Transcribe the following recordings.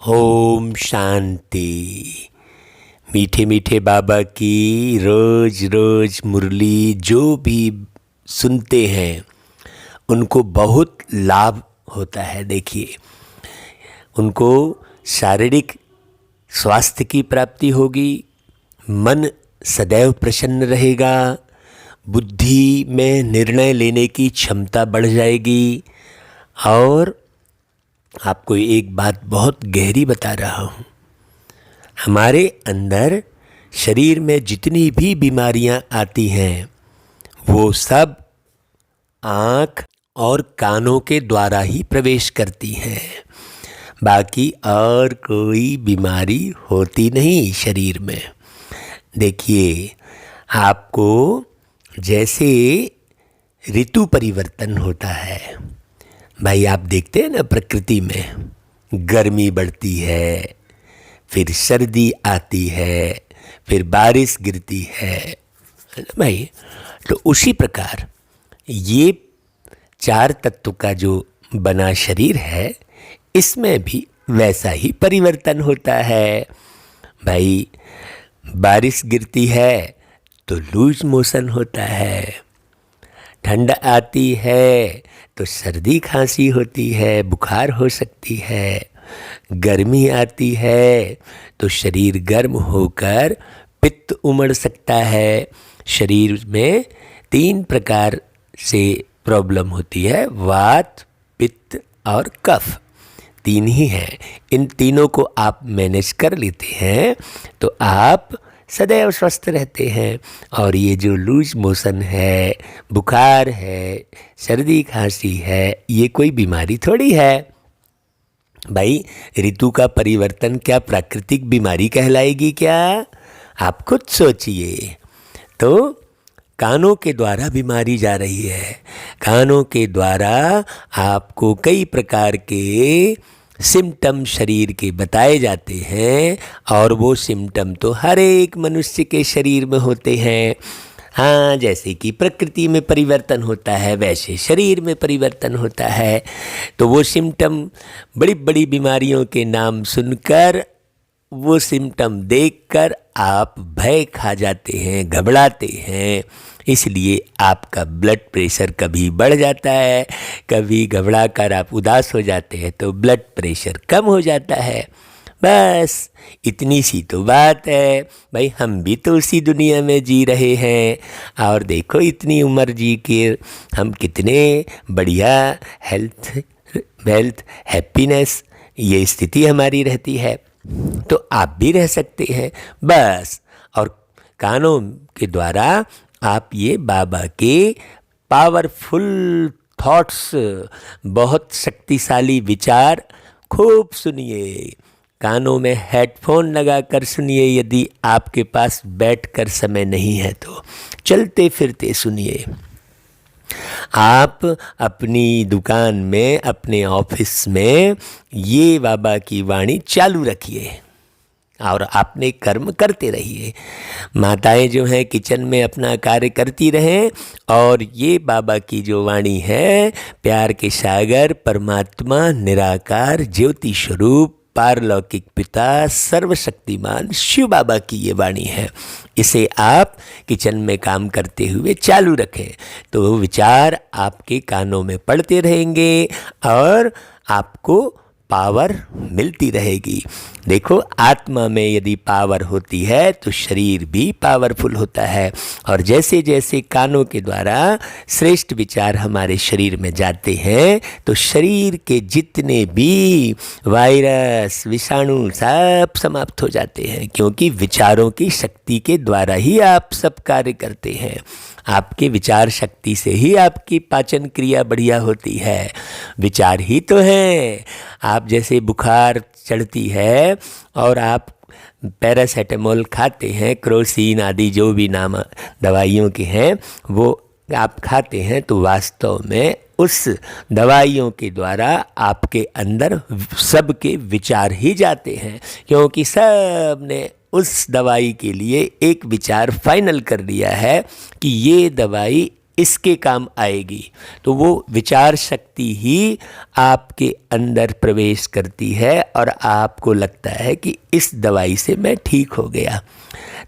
ओम शांति। मीठे मीठे बाबा की रोज रोज मुरली जो भी सुनते हैं उनको बहुत लाभ होता है। देखिए, उनको शारीरिक स्वास्थ्य की प्राप्ति होगी, मन सदैव प्रसन्न रहेगा, बुद्धि में निर्णय लेने की क्षमता बढ़ जाएगी। और आपको एक बात बहुत गहरी बता रहा हूँ, हमारे अंदर शरीर में जितनी भी बीमारियाँ आती हैं वो सब आँख और कानों के द्वारा ही प्रवेश करती हैं। बाकी और कोई बीमारी होती नहीं शरीर में। देखिए, आपको जैसे ऋतु परिवर्तन होता है, भाई आप देखते हैं ना, प्रकृति में गर्मी बढ़ती है, फिर सर्दी आती है, फिर बारिश गिरती है ना भाई। तो उसी प्रकार ये चार तत्व का जो बना शरीर है, इसमें भी वैसा ही परिवर्तन होता है भाई। बारिश गिरती है तो लूज मोशन होता है, ठंड आती है तो सर्दी खांसी होती है, बुखार हो सकती है, गर्मी आती है तो शरीर गर्म होकर पित्त उमड़ सकता है। शरीर में 3 प्रकार से प्रॉब्लम होती है, वात, पित्त और कफ, 3 ही हैं। इन तीनों को आप मैनेज कर लेते हैं तो आप सदैव स्वस्थ रहते हैं। और ये जो लूज मोशन है, बुखार है, सर्दी खांसी है, ये कोई बीमारी थोड़ी है भाई। ऋतु का परिवर्तन क्या प्राकृतिक बीमारी कहलाएगी क्या? आप खुद सोचिए। तो कानों के द्वारा बीमारी जा रही है, कानों के द्वारा आपको कई प्रकार के सिम्टम शरीर के बताए जाते हैं, और वो सिम्टम तो हर एक मनुष्य के शरीर में होते हैं। हाँ, जैसे कि प्रकृति में परिवर्तन होता है वैसे शरीर में परिवर्तन होता है। तो वो सिम्टम, बड़ी बड़ी बीमारियों के नाम सुनकर, वो सिम्टम देखकर आप भय खा जाते हैं, घबराते हैं। इसलिए आपका ब्लड प्रेशर कभी बढ़ जाता है, कभी घबरा कर आप उदास हो जाते हैं तो ब्लड प्रेशर कम हो जाता है। बस इतनी सी तो बात है भाई। हम भी तो उसी दुनिया में जी रहे हैं, और देखो इतनी उम्र जी के हम कितने बढ़िया हेल्थ हैप्पीनेस, ये स्थिति हमारी रहती है। तो आप भी रह सकते हैं बस। और कानों के द्वारा आप ये बाबा के पावरफुल थॉट्स, बहुत शक्तिशाली विचार खूब सुनिए। कानों में हेडफोन लगा कर सुनिए, यदि आपके पास बैठकर समय नहीं है तो चलते फिरते सुनिए। आप अपनी दुकान में, अपने ऑफिस में ये बाबा की वाणी चालू रखिए और अपने कर्म करते रहिए। माताएं जो हैं किचन में अपना कार्य करती रहें, और ये बाबा की जो वाणी है, प्यार के सागर परमात्मा निराकार ज्योति स्वरूप पारलौकिक पिता सर्वशक्तिमान शिव बाबा की ये वाणी है। इसे आप किचन में काम करते हुए चालू रखें तो विचार आपके कानों में पड़ते रहेंगे और आपको पावर मिलती रहेगी। देखो, आत्मा में यदि पावर होती है तो शरीर भी पावरफुल होता है। और जैसे जैसे कानों के द्वारा श्रेष्ठ विचार हमारे शरीर में जाते हैं तो शरीर के जितने भी वायरस, विषाणु सब समाप्त हो जाते हैं, क्योंकि विचारों की शक्ति के द्वारा ही आप सब कार्य करते हैं। आपके विचार शक्ति से ही आपकी पाचन क्रिया बढ़िया होती है। विचार ही तो हैं। आप जैसे बुखार चढ़ती है और आप पैरासीटामोल खाते हैं, क्रोसिन आदि जो भी नाम दवाइयों के हैं वो आप खाते हैं, तो वास्तव में उस दवाइयों के द्वारा आपके अंदर सबके विचार ही जाते हैं, क्योंकि सब ने उस दवाई के लिए एक विचार फाइनल कर दिया है कि ये दवाई इसके काम आएगी। तो वो विचार शक्ति ही आपके अंदर प्रवेश करती है और आपको लगता है कि इस दवाई से मैं ठीक हो गया।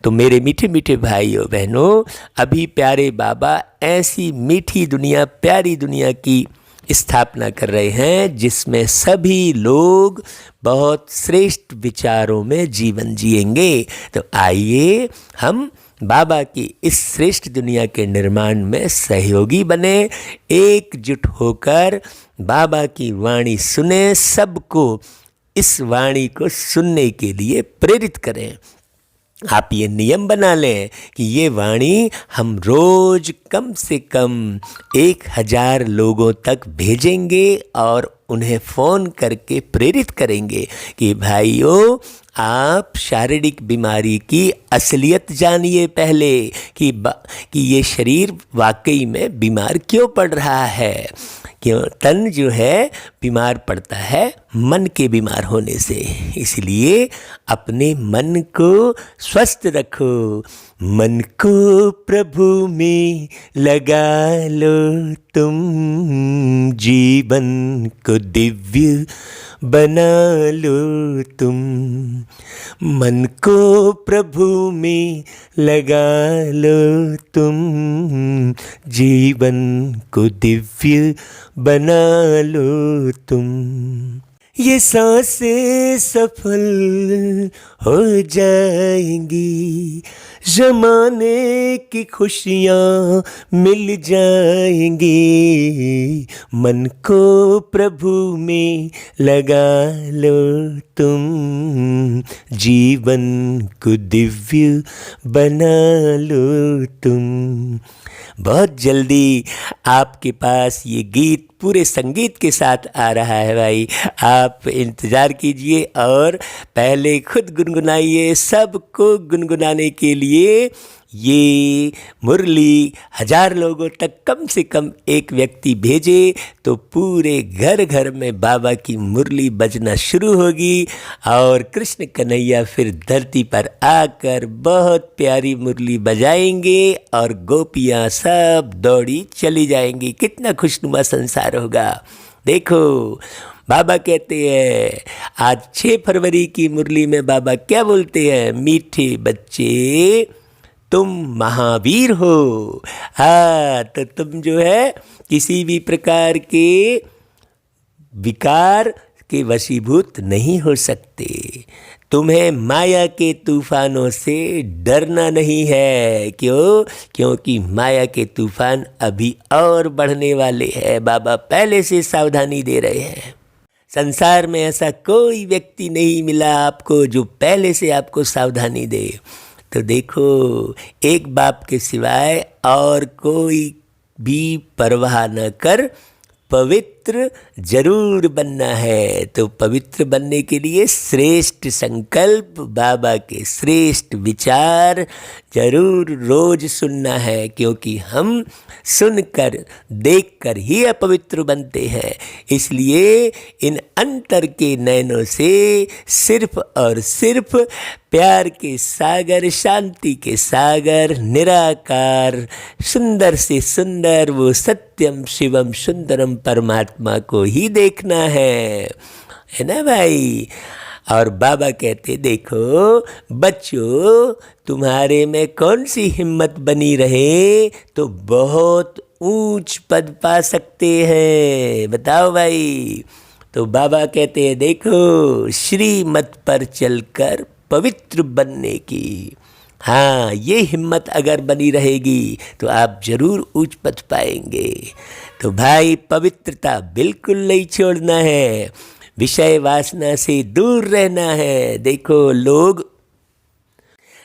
तो मेरे मीठे मीठे भाइयों बहनों, अभी प्यारे बाबा ऐसी मीठी दुनिया, प्यारी दुनिया की स्थापना कर रहे हैं जिसमें सभी लोग बहुत श्रेष्ठ विचारों में जीवन जिएंगे। तो आइए हम बाबा की इस श्रेष्ठ दुनिया के निर्माण में सहयोगी बने, एकजुट होकर बाबा की वाणी सुने, सबको इस वाणी को सुनने के लिए प्रेरित करें। आप ये नियम बना लें कि ये वाणी हम रोज कम से कम 1000 लोगों तक भेजेंगे और उन्हें फ़ोन करके प्रेरित करेंगे कि भाइयों, आप शारीरिक बीमारी की असलियत जानिए पहले कि ये शरीर वाकई में बीमार क्यों पड़ रहा है। क्यों तन जो है बीमार पड़ता है मन के बीमार होने से, इसलिए अपने मन को स्वस्थ रखो। मन को प्रभु में लगा लो तुम, जीवन को दिव्य बना लो तुम। मन को प्रभु में लगा लो तुम, जीवन को दिव्य बना लो तुम। ये सांसें सफल हो जाएंगी, ज़माने की खुशियाँ मिल जाएंगी। मन को प्रभु में लगा लो तुम, जीवन को दिव्य बना लो तुम। बहुत जल्दी आपके पास ये गीत पूरे संगीत के साथ आ रहा है भाई, आप इंतज़ार कीजिए और पहले खुद गुनगुनाइए। सबको गुनगुनाने के लिए ये मुरली 1000 लोगों तक कम से कम एक व्यक्ति भेजे तो पूरे घर घर में बाबा की मुरली बजना शुरू होगी और कृष्ण कन्हैया फिर धरती पर आकर बहुत प्यारी मुरली बजाएंगे और गोपियाँ सब दौड़ी चली जाएंगी। कितना खुशनुमा संसार होगा। देखो बाबा कहते हैं, आज 6 फरवरी की मुरली में बाबा क्या बोलते हैं, मीठे बच्चे तुम महावीर हो। हाँ, तो तुम जो है किसी भी प्रकार के विकार के वशीभूत नहीं हो सकते। तुम्हें माया के तूफानों से डरना नहीं है। क्यों? क्योंकि माया के तूफान अभी और बढ़ने वाले हैं। बाबा पहले से सावधानी दे रहे हैं। संसार में ऐसा कोई व्यक्ति नहीं मिला आपको जो पहले से आपको सावधानी दे। तो देखो, एक बाप के सिवाय और कोई भी परवाह न कर पवित्र जरूर बनना है। तो पवित्र बनने के लिए श्रेष्ठ संकल्प, बाबा के श्रेष्ठ विचार जरूर रोज सुनना है, क्योंकि हम सुनकर देखकर ही अपवित्र बनते हैं। इसलिए इन अंतर के नयनों से सिर्फ और सिर्फ प्यार के सागर, शांति के सागर, निराकार, सुंदर से सुंदर वो सत्यम शिवम सुंदरम परमात्मा को ही देखना है ना भाई। और बाबा कहते, देखो बच्चों, तुम्हारे में कौन सी हिम्मत बनी रहे तो बहुत ऊंच पद पा सकते हैं। बताओ भाई। तो बाबा कहते हैं, देखो श्रीमत पर चलकर पवित्र बनने की, हाँ, ये हिम्मत अगर बनी रहेगी तो आप जरूर उच्च पद पाएंगे। तो भाई पवित्रता बिल्कुल नहीं छोड़ना है, विषय वासना से दूर रहना है। देखो लोग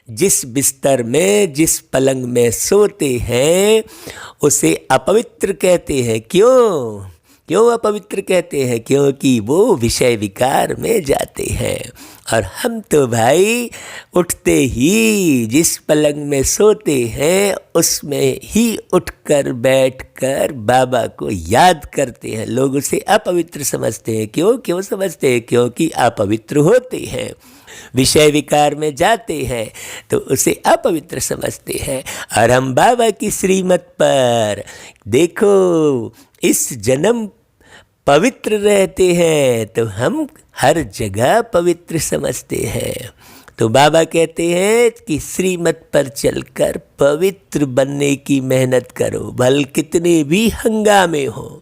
जिस बिस्तर में, जिस पलंग में सोते हैं उसे अपवित्र कहते हैं। क्यों अपवित्र कहते हैं? क्योंकि वो विषय विकार में जाते हैं। और हम तो भाई उठते ही जिस पलंग में सोते हैं उसमें ही उठकर बैठकर बाबा को याद करते हैं। लोग उसे अपवित्र समझते हैं। क्यों समझते हैं? क्योंकि अपवित्र होते हैं। विषय विकार में जाते हैं तो उसे अपवित्र समझते हैं। और हम बाबा की श्रीमत पर देखो इस जन्म पवित्र रहते हैं तो हम हर जगह पवित्र समझते हैं। तो बाबा कहते हैं कि श्रीमत पर चलकर पवित्र बनने की मेहनत करो, भले कितने भी हंगामे हो,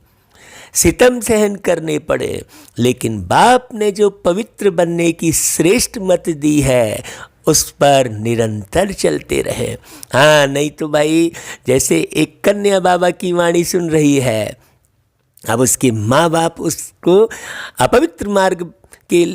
सितम सहन करने पड़े, लेकिन बाप ने जो पवित्र बनने की श्रेष्ठ मत दी है उस पर निरंतर चलते रहे। हाँ, नहीं तो भाई जैसे एक कन्या बाबा की वाणी सुन रही है, अब उसके माँ बाप उसको अपवित्र मार्ग के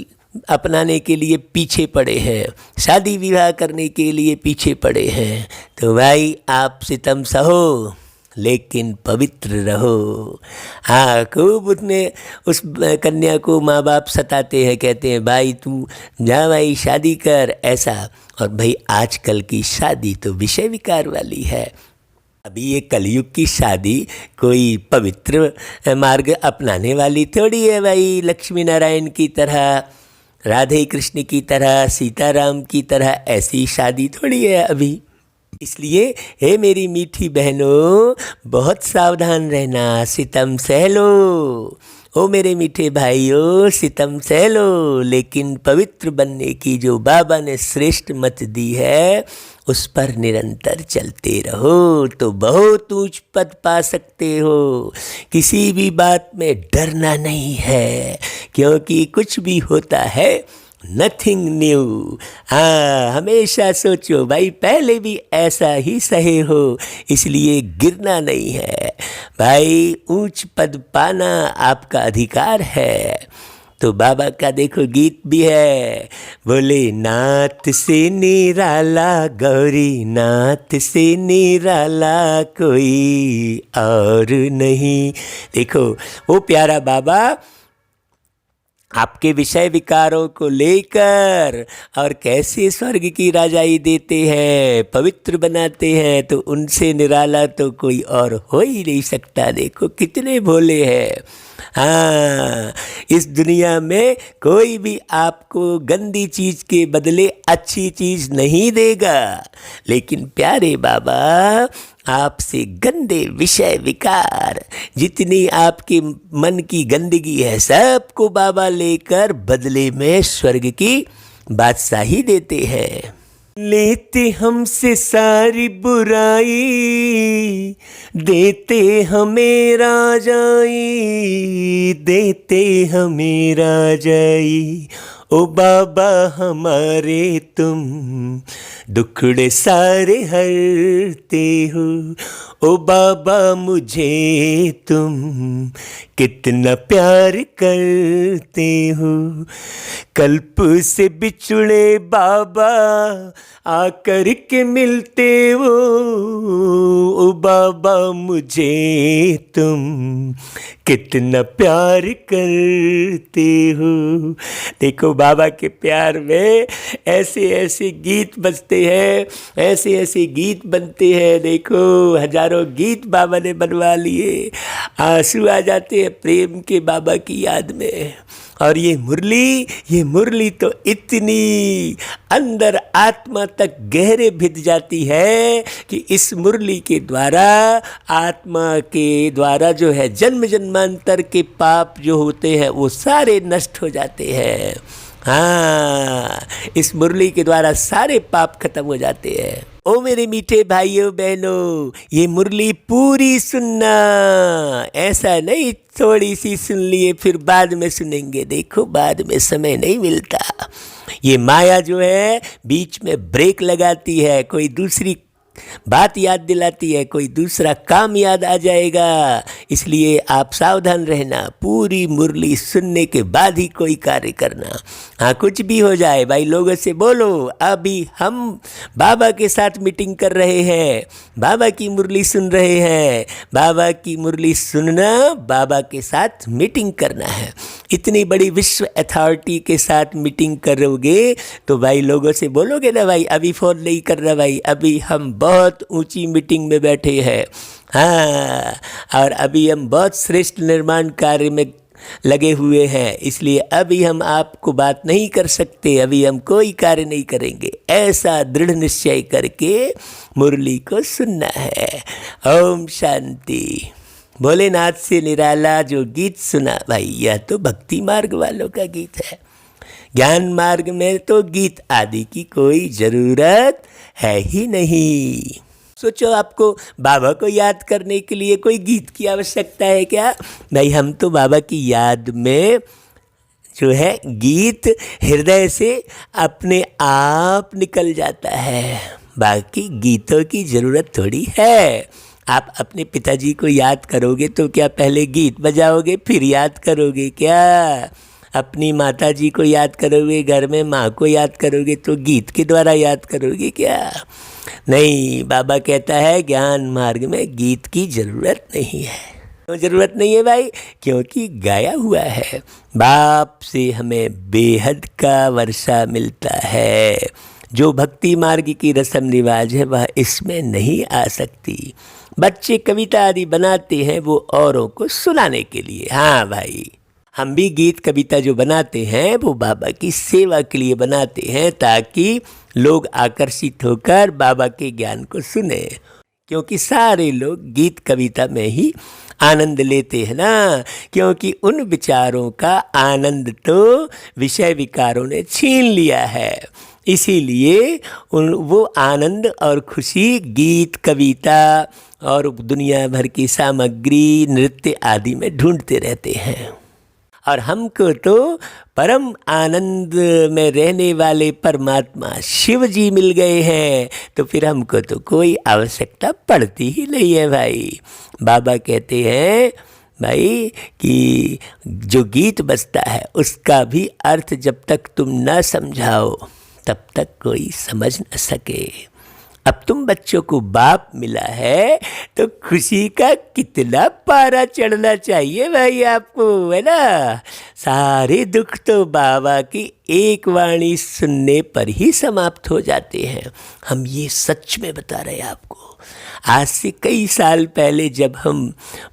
अपनाने के लिए पीछे पड़े हैं, शादी विवाह करने के लिए पीछे पड़े हैं, तो भाई आप सितम सहो लेकिन पवित्र रहो। हाँ, खूब उसने उस कन्या को माँ बाप सताते हैं, कहते हैं भाई तू जा भाई शादी कर ऐसा। और भाई आजकल की शादी तो विषय विकार वाली है। अभी ये कलयुग की शादी कोई पवित्र मार्ग अपनाने वाली थोड़ी है भाई। लक्ष्मी नारायण की तरह, राधे कृष्ण की तरह, सीताराम की तरह ऐसी शादी थोड़ी है अभी। इसलिए हे मेरी मीठी बहनों, बहुत सावधान रहना, सितम सह लो। ओ मेरे मीठे भाइयों, सितम सह लो, लेकिन पवित्र बनने की जो बाबा ने श्रेष्ठ मत दी है उस पर निरंतर चलते रहो तो बहुत ऊंच पद पा सकते हो। किसी भी बात में डरना नहीं है, क्योंकि कुछ भी होता है नथिंग न्यू। हाँ, हमेशा सोचो भाई पहले भी ऐसा ही सहे हो, इसलिए गिरना नहीं है भाई। ऊंच पद पाना आपका अधिकार है। तो बाबा का देखो गीत भी है, बोले नाथ से निराला गौरी, नाथ से निराला कोई और नहीं। देखो वो प्यारा बाबा आपके विषय विकारों को लेकर और कैसे स्वर्ग की राजाई देते हैं, पवित्र बनाते हैं, तो उनसे निराला तो कोई और हो ही नहीं सकता। देखो कितने भोले हैं। हाँ, इस दुनिया में कोई भी आपको गंदी चीज़ के बदले अच्छी चीज़ नहीं देगा, लेकिन प्यारे बाबा आपसे गंदे विषय विकार, जितनी आपके मन की गंदगी है, सबको बाबा लेकर बदले में स्वर्ग की बादशाही देते हैं। लेते हमसे सारी बुराई, देते हमें राजाई, देते हमें राजाई। ओ बाबा हमारे तुम दुखड़े सारे हरते हो। ओ बाबा मुझे तुम कितना प्यार करते हो। कल्प से बिछड़े बाबा आकर के मिलते हो। ओ बाबा मुझे तुम कितना प्यार करते हो। देखो बाबा के प्यार में ऐसे ऐसे गीत बजते हैं, ऐसे ऐसे गीत बनते हैं। देखो हजारों गीत बाबा ने बनवा लिए, आंसू आ जाते हैं प्रेम के बाबा की याद में। और ये मुरली तो इतनी अंदर आत्मा तक गहरे भिद जाती है कि इस मुरली के द्वारा, आत्मा के द्वारा जो है जन्म जन्मांतर के पाप जो होते हैं वो सारे नष्ट हो जाते हैं। हाँ, इस मुरली के द्वारा सारे पाप खत्म हो जाते हैं। ओ मेरे मीठे भाइयों बहनों, ये मुरली पूरी सुनना, ऐसा नहीं थोड़ी सी सुन लिए फिर बाद में सुनेंगे। देखो बाद में समय नहीं मिलता। ये माया जो है बीच में ब्रेक लगाती है, कोई दूसरी बात याद दिलाती है, कोई दूसरा काम याद आ जाएगा। इसलिए आप सावधान रहना, पूरी मुरली सुनने के बाद ही कोई कार्य करना। हाँ, कुछ भी हो जाए भाई लोगों से बोलो अभी हम बाबा के साथ मीटिंग कर रहे हैं, बाबा की मुरली सुन रहे हैं। बाबा की मुरली सुनना, बाबा के साथ मीटिंग करना है। इतनी बड़ी विश्व अथॉरिटी के साथ मीटिंग करोगे तो भाई लोगों से बोलोगे ना भाई अभी फ़ोन नहीं करना भाई, अभी हम बहुत ऊंची मीटिंग में बैठे हैं। हाँ, और अभी हम बहुत श्रेष्ठ निर्माण कार्य में लगे हुए हैं, इसलिए अभी हम आपको बात नहीं कर सकते, अभी हम कोई कार्य नहीं करेंगे। ऐसा दृढ़ निश्चय करके मुरली को सुनना है। ओम शांति। भोलेनाथ से निराला जो गीत सुना भाई, यह तो भक्ति मार्ग वालों का गीत है। ज्ञान मार्ग में तो गीत आदि की कोई ज़रूरत है ही नहीं। सोचो, आपको बाबा को याद करने के लिए कोई गीत की आवश्यकता है क्या? भाई हम तो बाबा की याद में जो है गीत हृदय से अपने आप निकल जाता है, बाकी गीतों की ज़रूरत थोड़ी है। आप अपने पिताजी को याद करोगे तो क्या पहले गीत बजाओगे फिर याद करोगे क्या? अपनी माता जी को याद करोगे, घर में माँ को याद करोगे तो गीत के द्वारा याद करोगे क्या? नहीं, बाबा कहता है ज्ञान मार्ग में गीत की ज़रूरत नहीं है। क्यों ज़रूरत नहीं है भाई? क्योंकि गाया हुआ है। बाप से हमें बेहद का वर्षा मिलता है। जो भक्ति मार्ग की रस्म रिवाज है वह इसमें नहीं आ सकती। बच्चे कविता आदि बनाते हैं वो औरों को सुनाने के लिए। हाँ भाई, हम भी गीत कविता जो बनाते हैं वो बाबा की सेवा के लिए बनाते हैं, ताकि लोग आकर्षित होकर बाबा के ज्ञान को सुने। क्योंकि सारे लोग गीत कविता में ही आनंद लेते हैं ना, क्योंकि उन विचारों का आनंद तो विषय विकारों ने छीन लिया है। इसीलिए वो आनंद और खुशी गीत कविता और दुनिया भर की सामग्री नृत्य आदि में ढूंढते रहते हैं। और हमको तो परम आनंद में रहने वाले परमात्मा शिव जी मिल गए हैं, तो फिर हमको तो कोई आवश्यकता पड़ती ही नहीं है भाई। बाबा कहते हैं भाई कि जो गीत बजता है उसका भी अर्थ जब तक तुम न समझाओ तब तक कोई समझ न सके। अब तुम बच्चों को बाप मिला है तो खुशी का कितना पारा चढ़ना चाहिए भाई आपको, है ना? सारे दुख तो बाबा की एक वाणी सुनने पर ही समाप्त हो जाते हैं। हम ये सच में बता रहे हैं आपको। आज से कई साल पहले जब हम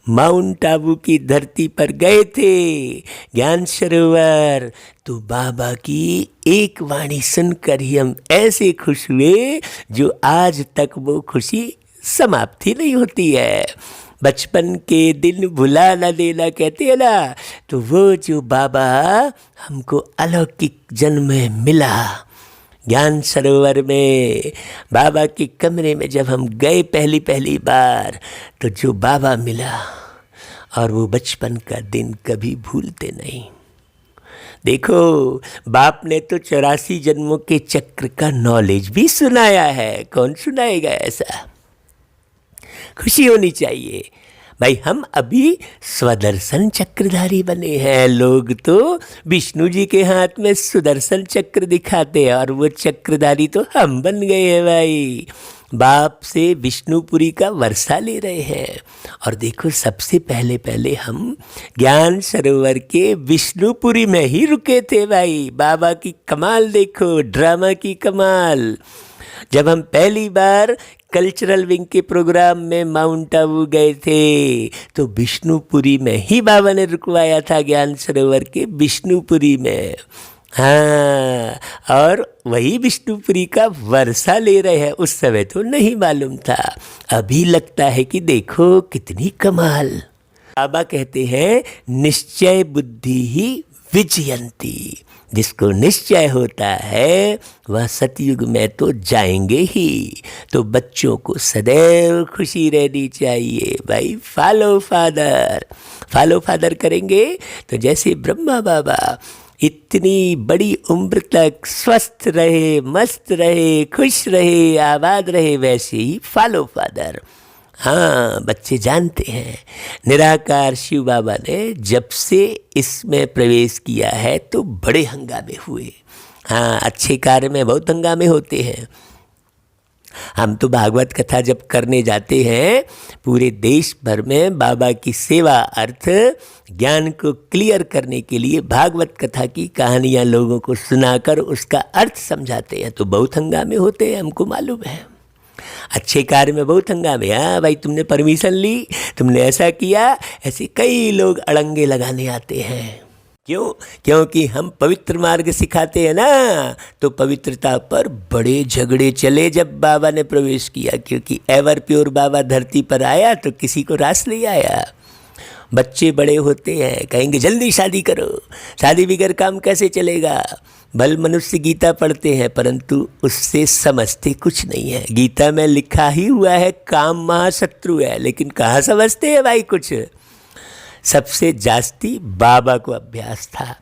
माउंट आबू की धरती पर गए थे, ज्ञान सरोवर, तो बाबा की एक वाणी सुनकर ही हम ऐसे खुश हुए जो आज तक वो खुशी समाप्त ही नहीं होती है। बचपन के दिन भुला न देना कहते हैं ना, तो वो जो बाबा हमको अलौकिक जन्म में मिला, ज्ञान सरोवर में बाबा के कमरे में जब हम गए पहली बार, तो जो बाबा मिला और वो बचपन का दिन कभी भूलते नहीं। देखो, बाप ने तो 84 जन्मों के चक्र का नॉलेज भी सुनाया है। कौन सुनाएगा ऐसा? खुशी होनी चाहिए भाई। हम अभी स्वदर्शन चक्रधारी बने हैं। लोग तो विष्णु जी के हाथ में सुदर्शन चक्र दिखाते हैं और वो चक्रधारी तो हम बन गए हैं भाई। बाप से विष्णुपुरी का वर्षा ले रहे हैं। और देखो, सबसे पहले हम ज्ञान सरोवर के विष्णुपुरी में ही रुके थे भाई। बाबा की कमाल देखो, ड्रामा की कमाल। जब हम पहली बार कल्चरल विंग के प्रोग्राम में माउंट आबू गए थे, तो विष्णुपुरी में ही बाबा ने रुकवाया था, ज्ञान सरोवर के विष्णुपुरी में। हाँ, और वही विष्णुपुरी का वर्षा ले रहे हैं। उस समय तो नहीं मालूम था, अभी लगता है कि देखो कितनी कमाल। बाबा कहते हैं निश्चय बुद्धि ही विजयंती। जिसको निश्चय होता है वह सतयुग में तो जाएंगे ही। तो बच्चों को सदैव खुशी रहनी चाहिए भाई। फॉलो फादर करेंगे तो जैसे ब्रह्मा बाबा इतनी बड़ी उम्र तक स्वस्थ रहे, मस्त रहे, खुश रहे, आबाद रहे, वैसे ही फॉलो फादर। हाँ, बच्चे जानते हैं निराकार शिव बाबा ने जब से इसमें प्रवेश किया है तो बड़े हंगामे हुए। हाँ, अच्छे कार्य में बहुत हंगामे होते हैं। हम तो भागवत कथा जब करने जाते हैं, पूरे देश भर में बाबा की सेवा अर्थ ज्ञान को क्लियर करने के लिए भागवत कथा की कहानियाँ लोगों को सुनाकर उसका अर्थ समझाते हैं, तो बहुत हंगामे होते हैं, हमको मालूम है। अच्छे कार्य में बहुत हंगामे, हाँ भाई तुमने परमिशन ली, तुमने ऐसा किया, ऐसे कई लोग अड़ंगे लगाने आते हैं। क्यों? क्योंकि हम पवित्र मार्ग सिखाते हैं ना, तो पवित्रता पर बड़े झगड़े चले जब बाबा ने प्रवेश किया, क्योंकि एवर प्योर बाबा धरती पर आया तो किसी को रास नहीं आया। बच्चे बड़े होते हैं, कहेंगे जल्दी शादी करो, शादी बगैर काम कैसे चलेगा। भल मनुष्य गीता पढ़ते हैं परंतु उससे समझते कुछ नहीं है। गीता में लिखा ही हुआ है काम महाशत्रु है, लेकिन कहाँ समझते हैं भाई कुछ। सबसे जास्ती बाबा को अभ्यास था,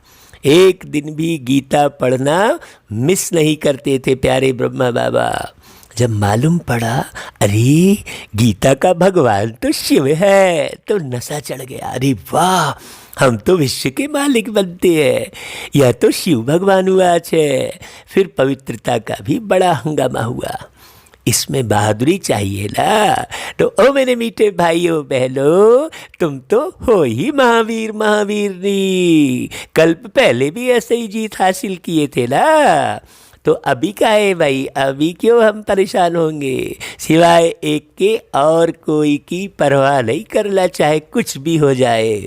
एक दिन भी गीता पढ़ना मिस नहीं करते थे प्यारे ब्रह्मा बाबा। जब मालूम पड़ा अरे गीता का भगवान तो शिव है, तो नशा चढ़ गया। अरे वाह, हम तो विश्व के मालिक बनते हैं, यह तो शिव भगवान हुआ है। फिर पवित्रता का भी बड़ा हंगामा हुआ। इसमें बहादुरी चाहिए ना। तो ओ मेरे मीठे भाइयों बहनों, तुम तो हो ही महावीर महावीरनी, कल्प पहले भी ऐसे ही जीत हासिल किए थे ना। तो अभी का है भाई, अभी क्यों हम परेशान होंगे। सिवाय एक के और कोई की परवाह नहीं करना, चाहे कुछ भी हो जाए।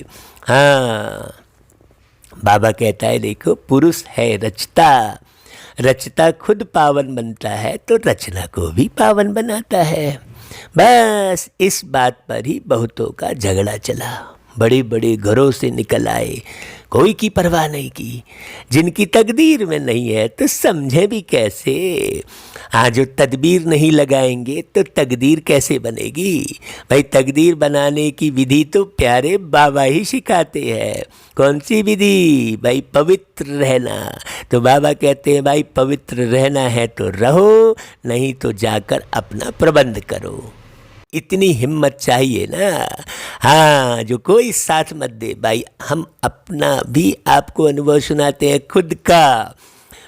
हाँ, बाबा कहता है देखो, पुरुष है रचता, रचता खुद पावन बनता है तो रचना को भी पावन बनाता है। बस इस बात पर ही बहुतों का झगड़ा चला। बड़े बड़े घरों से निकल आए, कोई की परवाह नहीं की। जिनकी तकदीर में नहीं है तो समझे भी कैसे। हाँ, जो तदबीर नहीं लगाएंगे तो तकदीर कैसे बनेगी। भाई तकदीर बनाने की विधि तो प्यारे बाबा ही सिखाते हैं। कौन सी विधि? भाई पवित्र रहना। तो बाबा कहते हैं भाई पवित्र रहना है तो रहो, नहीं तो जाकर अपना प्रबंध करो। इतनी हिम्मत चाहिए ना। हाँ, जो कोई साथ मत दे भाई, हम अपना भी आपको अनुभव सुनाते हैं खुद का।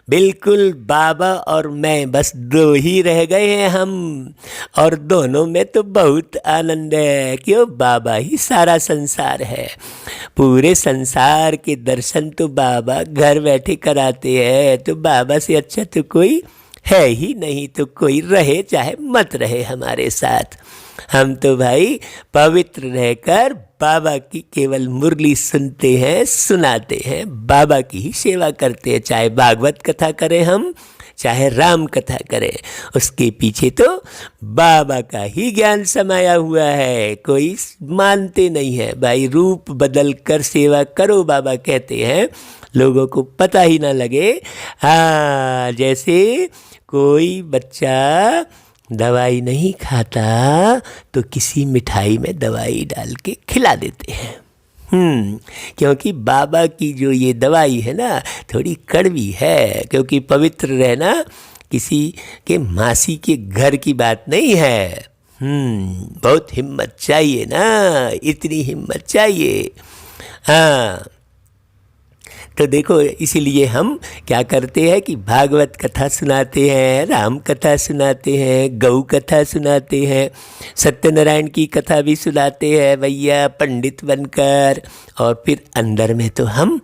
बिल्कुल बाबा और मैं बस दो ही रह गए हैं हम, और दोनों में तो बहुत आनंद है। क्यों? बाबा ही सारा संसार है। पूरे संसार के दर्शन तो बाबा घर बैठे कराते हैं। तो बाबा से अच्छा तो कोई है ही नहीं। तो कोई रहे चाहे मत रहे हमारे साथ, हम तो भाई पवित्र रहकर बाबा की केवल मुरली सुनते हैं, सुनाते हैं, बाबा की ही सेवा करते हैं। चाहे भागवत कथा करें हम, चाहे राम कथा करें, उसके पीछे तो बाबा का ही ज्ञान समाया हुआ है। कोई मानते नहीं है भाई, रूप बदल कर सेवा करो बाबा कहते हैं, लोगों को पता ही ना लगे। हाँ, जैसे कोई बच्चा दवाई नहीं खाता तो किसी मिठाई में दवाई डाल के खिला देते हैं। क्योंकि बाबा की जो ये दवाई है ना, थोड़ी कड़वी है। क्योंकि पवित्र रहना किसी के मासी के घर की बात नहीं है। बहुत हिम्मत चाहिए ना, इतनी हिम्मत चाहिए। हाँ, तो देखो इसीलिए हम क्या करते हैं कि भागवत कथा सुनाते हैं, राम कथा सुनाते हैं, गौ कथा सुनाते हैं, सत्यनारायण की कथा भी सुनाते हैं भैया पंडित बनकर। और फिर अंदर में तो हम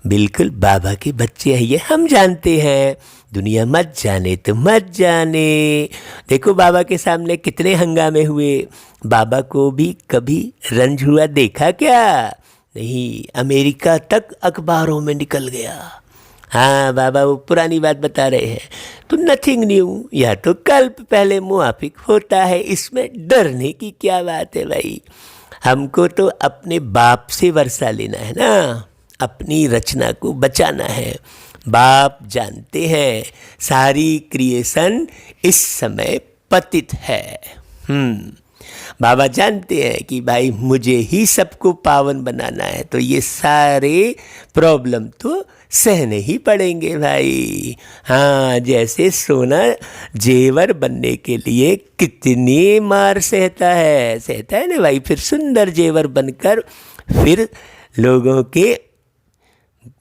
बिल्कुल बाबा के बच्चे हैं, ये हम जानते हैं। दुनिया मत जाने तो मत जाने। देखो बाबा के सामने कितने हंगामे हुए, बाबा को भी कभी रंज हुआ देखा क्या? नहीं, अमेरिका तक अखबारों में निकल गया। हाँ, बाबा वो पुरानी बात बता रहे हैं। तो नथिंग न्यू, या तो कल्प पहले मुआफिक होता है, इसमें डरने की क्या बात है भाई। हमको तो अपने बाप से वर्षा लेना है ना, अपनी रचना को बचाना है। बाप जानते हैं सारी क्रिएशन इस समय पतित है। बाबा जानते हैं कि भाई मुझे ही सबको पावन बनाना है, तो ये सारे प्रॉब्लम तो सहने ही पड़ेंगे भाई। हाँ, जैसे सोना जेवर बनने के लिए कितनी मार सहता है ना भाई, फिर सुंदर जेवर बनकर फिर लोगों के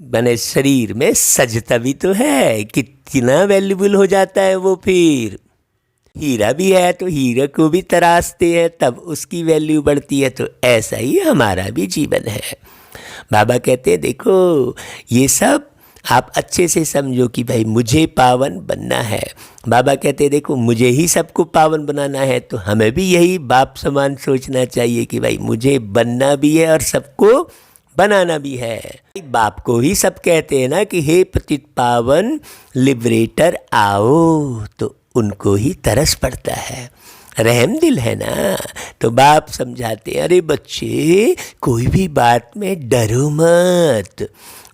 बने शरीर में सजता भी तो है। कितना वैल्यूबल हो जाता है वो। फिर हीरा भी है तो हीरे को भी तराशते हैं, तब उसकी वैल्यू बढ़ती है। तो ऐसा ही हमारा भी जीवन है। बाबा कहते हैं देखो ये सब आप अच्छे से समझो कि भाई मुझे पावन बनना है। बाबा कहते देखो मुझे ही सबको पावन बनाना है, तो हमें भी यही बाप समान सोचना चाहिए कि भाई मुझे बनना भी है और सबको बनाना भी है। बाप को ही सब कहते हैं ना कि हे पतित पावन लिबरेटर आओ, तो उनको ही तरस पड़ता है, रहम दिल है ना। तो बाप समझाते अरे बच्चे कोई भी बात में डरो मत,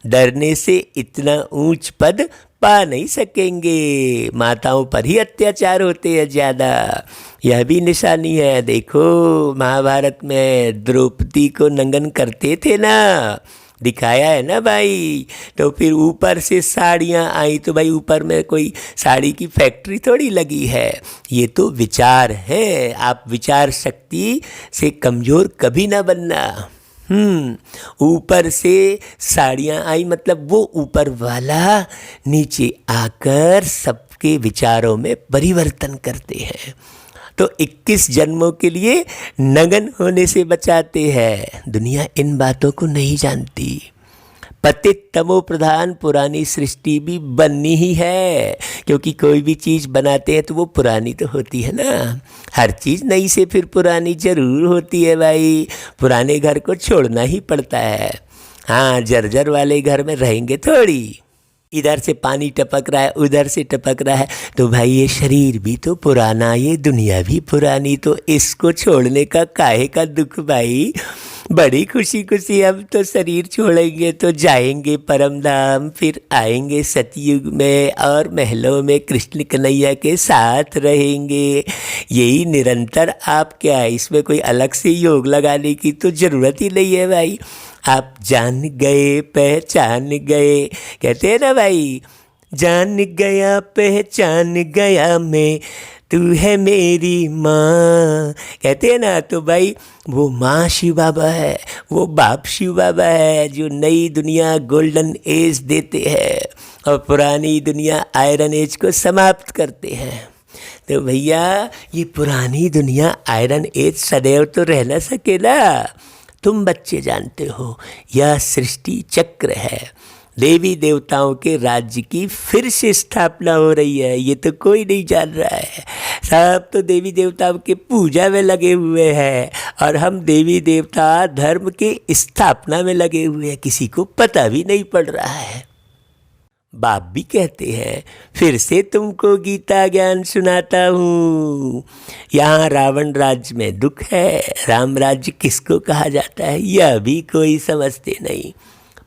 डरने से इतना ऊंच पद पा नहीं सकेंगे। माताओं पर ही अत्याचार होते हैं ज़्यादा, यह भी निशानी है। देखो महाभारत में द्रौपदी को नंगन करते थे ना, दिखाया है ना भाई। तो फिर ऊपर से साड़ियाँ आई, तो भाई ऊपर में कोई साड़ी की फैक्ट्री थोड़ी लगी है, ये तो विचार है। आप विचार शक्ति से कमज़ोर कभी ना बनना। ऊपर से साड़ियाँ आई मतलब वो ऊपर वाला नीचे आकर सबके विचारों में परिवर्तन करते हैं। तो 21 जन्मों के लिए नगन होने से बचाते हैं। दुनिया इन बातों को नहीं जानती। पतित तमो प्रधान पुरानी सृष्टि भी बननी ही है, क्योंकि कोई भी चीज़ बनाते हैं तो वो पुरानी तो होती है ना। हर चीज़ नई से फिर पुरानी जरूर होती है भाई। पुराने घर को छोड़ना ही पड़ता है। हाँ, जर्जर वाले घर में रहेंगे थोड़ी। इधर से पानी टपक रहा है, उधर से टपक रहा है, तो भाई ये शरीर भी तो पुराना, ये दुनिया भी पुरानी, तो इसको छोड़ने का काहे का दुख भाई। बड़ी खुशी खुशी हम तो शरीर छोड़ेंगे तो जाएंगे परम धाम, फिर आएंगे सतयुग में और महलों में कृष्ण कन्हैया के साथ रहेंगे। यही निरंतर। आप क्या है, इसमें कोई अलग से योग लगाने की तो ज़रूरत ही नहीं है भाई। आप जान गए पहचान गए, कहते हैं ना भाई, जान गया पहचान गया मैं, तू है मेरी माँ, कहते हैं ना। तो भाई वो माँ शिव बाबा है, वो बाप शिव बाबा है, जो नई दुनिया गोल्डन एज देते हैं और पुरानी दुनिया आयरन एज को समाप्त करते हैं। तो भैया ये पुरानी दुनिया आयरन एज सदैव तो रह न सके ना। तुम बच्चे जानते हो यह सृष्टि चक्र है, देवी देवताओं के राज्य की फिर से स्थापना हो रही है। ये तो कोई नहीं जान रहा है, सब तो देवी देवताओं के पूजा में लगे हुए हैं और हम देवी देवता धर्म के स्थापना में लगे हुए हैं, किसी को पता भी नहीं पड़ रहा है। बाप भी कहते हैं फिर से तुमको गीता ज्ञान सुनाता हूँ। यहाँ रावण राज्य में दुख है, राम राज्य किसको कहा जाता है यह भी कोई समझते नहीं।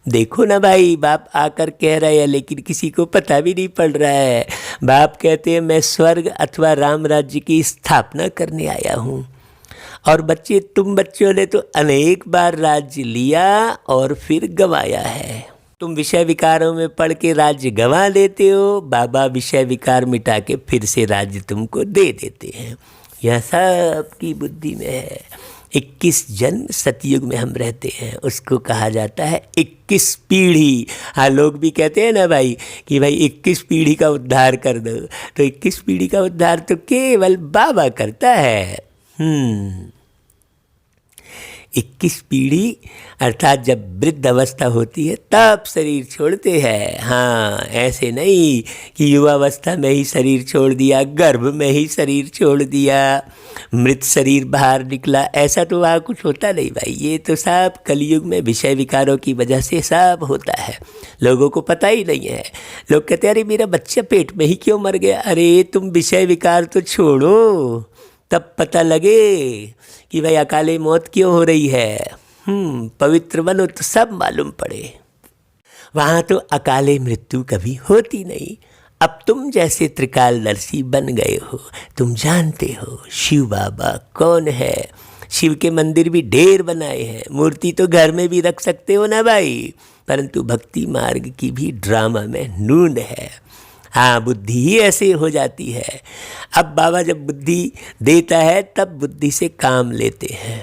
देखो ना भाई, बाप आकर कह रहे हैं लेकिन किसी को पता भी नहीं पड़ रहा है। बाप कहते हैं मैं स्वर्ग अथवा राम राज्य की स्थापना करने आया हूँ। और बच्चे, तुम बच्चों ने तो अनेक बार राज्य लिया और फिर गंवाया है। तुम विषय विकारों में पढ़ के राज्य गंवा देते हो, बाबा विषय विकार मिटा के फिर से राज्य तुमको दे देते हैं। यह सब की बुद्धि में है। 21 जन्म सतयुग में हम रहते हैं, उसको कहा जाता है 21 पीढ़ी। हाँ, लोग भी कहते हैं ना भाई कि भाई 21 पीढ़ी का उद्धार कर दो, तो 21 पीढ़ी का उद्धार तो केवल बाबा करता है। 21 पीढ़ी अर्थात जब वृद्ध अवस्था होती है तब शरीर छोड़ते हैं। हाँ, ऐसे नहीं कि युवावस्था में ही शरीर छोड़ दिया, गर्भ में ही शरीर छोड़ दिया, मृत शरीर बाहर निकला, ऐसा तो वहाँ कुछ होता नहीं भाई। ये तो सब कलयुग में विषय विकारों की वजह से सब होता है, लोगों को पता ही नहीं है। लोग कहते हैं अरे मेरा बच्चा पेट में ही क्यों मर गया। अरे तुम विषय विकार तो छोड़ो, तब पता लगे कि भाई अकाले मौत क्यों हो रही है। पवित्र बनो तो सब मालूम पड़े। वहाँ तो अकाले मृत्यु कभी होती नहीं। अब तुम जैसे त्रिकालदर्शी बन गए हो, तुम जानते हो शिव बाबा कौन है। शिव के मंदिर भी ढेर बनाए हैं, मूर्ति तो घर में भी रख सकते हो ना भाई, परंतु भक्ति मार्ग की भी ड्रामा में नून है। हाँ, बुद्धि ही ऐसे हो जाती है। अब बाबा जब बुद्धि देता है तब बुद्धि से काम लेते हैं।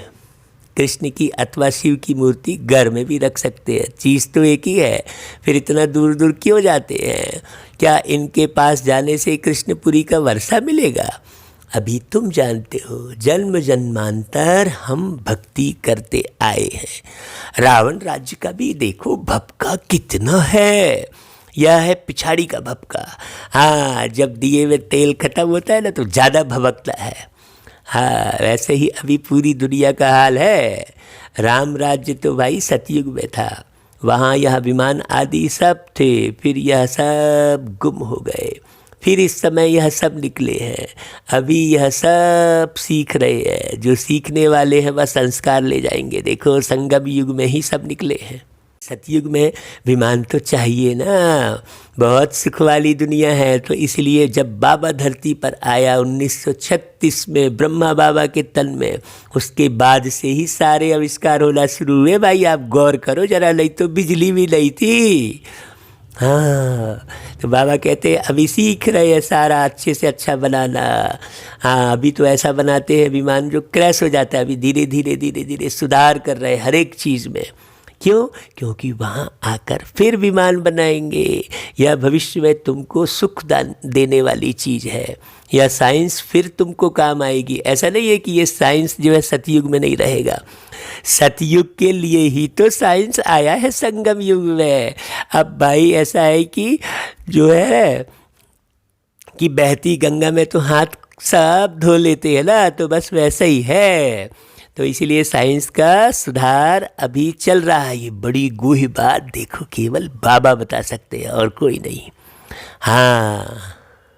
कृष्ण की अथवा शिव की मूर्ति घर में भी रख सकते हैं, चीज़ तो एक ही है, फिर इतना दूर दूर क्यों जाते हैं। क्या इनके पास जाने से कृष्णपुरी का वर्षा मिलेगा। अभी तुम जानते हो जन्म जन्मांतर हम भक्ति करते आए हैं। रावण राज्य का भी देखो भपका कितना है। यह है पिछाड़ी का भभका। हाँ, जब दिए में तेल खत्म होता है ना तो ज़्यादा भभकता है। हाँ, वैसे ही अभी पूरी दुनिया का हाल है। राम राज्य तो भाई सतयुग में था, वहाँ यह विमान आदि सब थे, फिर यह सब गुम हो गए, फिर इस समय यह सब निकले हैं। अभी यह सब सीख रहे हैं, जो सीखने वाले हैं वह संस्कार ले जाएंगे। देखो संगम युग में ही सब निकले हैं। सतयुग में विमान तो चाहिए ना, बहुत सुख वाली दुनिया है। तो इसलिए जब बाबा धरती पर आया 1936 में ब्रह्मा बाबा के तन में, उसके बाद से ही सारे आविष्कार होना शुरू हुए। भाई आप गौर करो जरा, नहीं तो बिजली भी नहीं थी। हाँ, तो बाबा कहते हैं अभी सीख रहे हैं सारा अच्छे से अच्छा बनाना। हाँ, अभी तो ऐसा बनाते हैं विमान जो क्रैश हो जाता है, अभी धीरे धीरे धीरे धीरे सुधार कर रहे हैं हर एक चीज़ में। क्यों? क्योंकि वहाँ आकर फिर विमान बनाएंगे। यह भविष्य में तुमको सुख दान देने वाली चीज़ है। यह साइंस फिर तुमको काम आएगी। ऐसा नहीं है कि ये साइंस जो है सतयुग में नहीं रहेगा। सतयुग के लिए ही तो साइंस आया है संगम युग में। अब भाई ऐसा है कि जो है कि बहती गंगा में तो हाथ सब धो लेते हैं ना, तो बस वैसा ही है। तो इसीलिए साइंस का सुधार अभी चल रहा है। ये बड़ी गूढ़ बात देखो केवल बाबा बता सकते हैं और कोई नहीं। हाँ,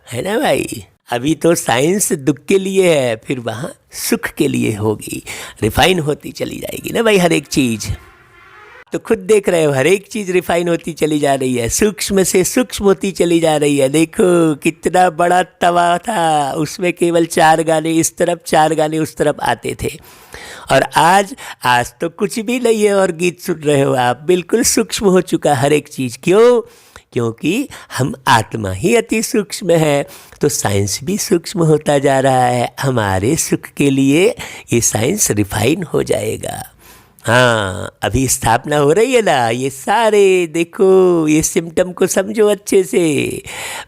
है ना भाई। अभी तो साइंस दुख के लिए है, फिर वहाँ सुख के लिए होगी, रिफाइन होती चली जाएगी ना भाई हर एक चीज़। तो खुद देख रहे हो हर एक चीज़ रिफाइन होती चली जा रही है, सूक्ष्म से सूक्ष्म होती चली जा रही है। देखो कितना बड़ा तवा था, उसमें केवल 4 गाने इस तरफ 4 गाने उस तरफ आते थे, और आज तो कुछ भी नहीं है और गीत सुन रहे हो आप। बिल्कुल सूक्ष्म हो चुका हर एक चीज़। क्यों? क्योंकि हम आत्मा ही अति सूक्ष्म है, तो साइंस भी सूक्ष्म होता जा रहा है। हमारे सुख के लिए ये साइंस रिफाइन हो जाएगा। हाँ, अभी स्थापना हो रही है ना, ये सारे देखो ये सिम्टम को समझो अच्छे से।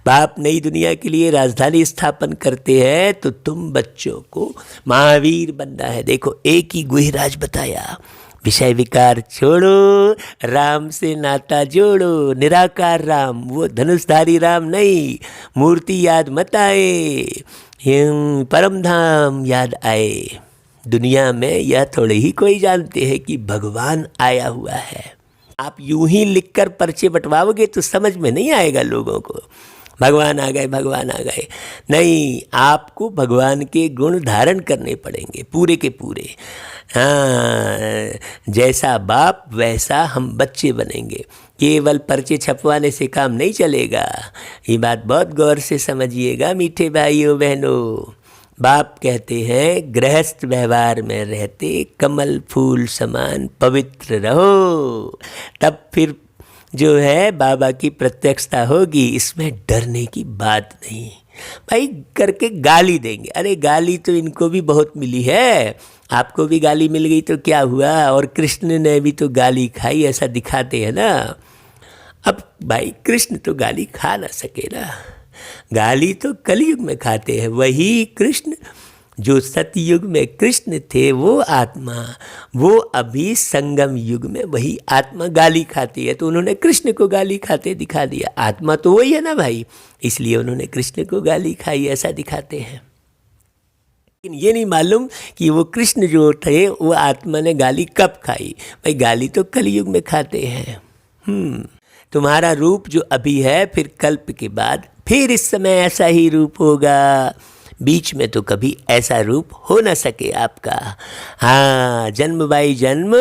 बाप नई दुनिया के लिए राजधानी स्थापन करते हैं, तो तुम बच्चों को महावीर बनना है। देखो एक ही गुहिराज बताया, विषय विकार छोड़ो, राम से नाता जोड़ो। निराकार राम, वो धनुषधारी राम नहीं। मूर्ति याद मत आए, परम धाम याद आए। दुनिया में यह थोड़े ही कोई जानते हैं कि भगवान आया हुआ है। आप यूं ही लिखकर पर्चे बंटवाओगे तो समझ में नहीं आएगा लोगों को, भगवान आ गए भगवान आ गए। नहीं, आपको भगवान के गुण धारण करने पड़ेंगे पूरे के पूरे। हाँ, जैसा बाप वैसा हम बच्चे बनेंगे। केवल पर्चे छपवाने से काम नहीं चलेगा। ये बात बहुत गौर से समझिएगा मीठे भाइयों बहनों। बाप कहते हैं गृहस्थ व्यवहार में रहते कमल फूल समान पवित्र रहो, तब फिर जो है बाबा की प्रत्यक्षता होगी। इसमें डरने की बात नहीं। भाई करके गाली देंगे, अरे गाली तो इनको भी बहुत मिली है, आपको भी गाली मिल गई तो क्या हुआ, और कृष्ण ने भी तो गाली खाई, ऐसा दिखाते हैं ना। अब भाई कृष्ण तो गाली खा ना सके ना, गाली तो कलयुग में खाते हैं। वही कृष्ण जो सतयुग में कृष्ण थे, वो आत्मा, वो अभी संगम युग में वही आत्मा गाली खाती है, तो उन्होंने कृष्ण को गाली खाते दिखा दिया। आत्मा तो वही है ना भाई, इसलिए उन्होंने कृष्ण को गाली खाई, ऐसा दिखाते हैं। लेकिन ये नहीं मालूम कि वो कृष्ण जो थे वो आत्मा ने गाली कब खाई। भाई गाली तो कलयुग में खाते हैं। तुम्हारा रूप जो अभी है, फिर कल्प के बाद फिर इस समय ऐसा ही रूप होगा। बीच में तो कभी ऐसा रूप हो ना सके आपका। हाँ, जन्म बाई जन्म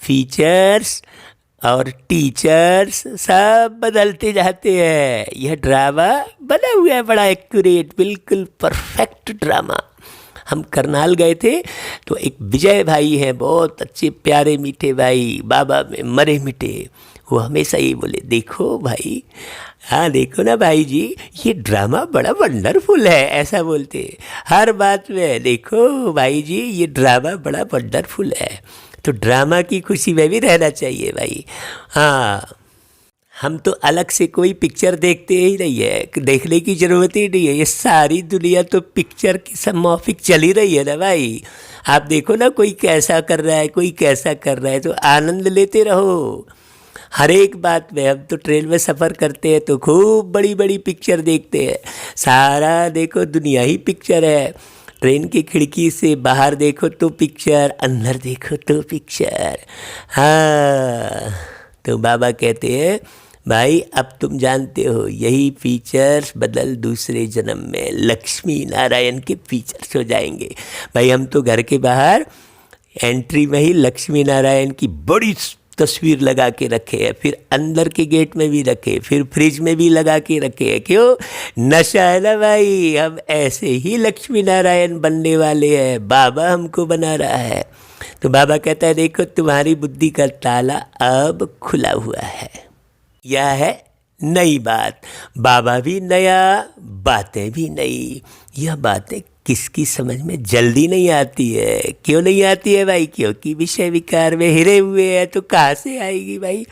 फीचर्स और टीचर्स सब बदलते जाते हैं। यह ड्रामा बना हुआ है बड़ा एक्यूरेट, बिल्कुल परफेक्ट ड्रामा। हम करनाल गए थे तो एक विजय भाई हैं, बहुत अच्छे प्यारे मीठे भाई, बाबा में मरे मिटे। वो हमेशा ये बोले, देखो भाई, हाँ देखो ना भाई जी, ये ड्रामा बड़ा वंडरफुल है, ऐसा बोलते हर बात में। देखो भाई जी, ये ड्रामा बड़ा वंडरफुल है। तो ड्रामा की खुशी में भी रहना चाहिए भाई। हाँ, हम तो अलग से कोई पिक्चर देखते ही नहीं है, देखने की ज़रूरत ही नहीं है। ये सारी दुनिया तो पिक्चर की सब मौफिक चल ही रही है ना भाई। आप देखो ना, कोई कैसा कर रहा है, कोई कैसा कर रहा है, तो आनंद लेते रहो। हर एक बात में। हम तो ट्रेन में सफ़र करते हैं तो खूब बड़ी बड़ी पिक्चर देखते हैं, सारा देखो दुनिया ही पिक्चर है। ट्रेन की खिड़की से बाहर देखो तो पिक्चर, अंदर देखो तो पिक्चर। हाँ, तो बाबा कहते हैं भाई अब तुम जानते हो यही फीचर्स बदल दूसरे जन्म में लक्ष्मी नारायण के फीचर्स हो जाएंगे। भाई हम तो घर के बाहर एंट्री में ही लक्ष्मी नारायण की बड़ी तस्वीर लगा के रखे है, फिर अंदर के गेट में भी रखे, फिर फ्रिज में भी लगा के रखे है। क्यों? नशा है ना भाई, हम ऐसे ही लक्ष्मी नारायण बनने वाले हैं, बाबा हमको बना रहा है। तो बाबा कहता है देखो तुम्हारी बुद्धि का ताला अब खुला हुआ है। यह है नई बात, बाबा भी नया, बातें भी नई। यह बातें किसकी समझ में जल्दी नहीं आती है। क्यों नहीं आती है भाई? क्योंकि विषय विकार में हिरे हुए हैं, तो कहाँ से आएगी भाई?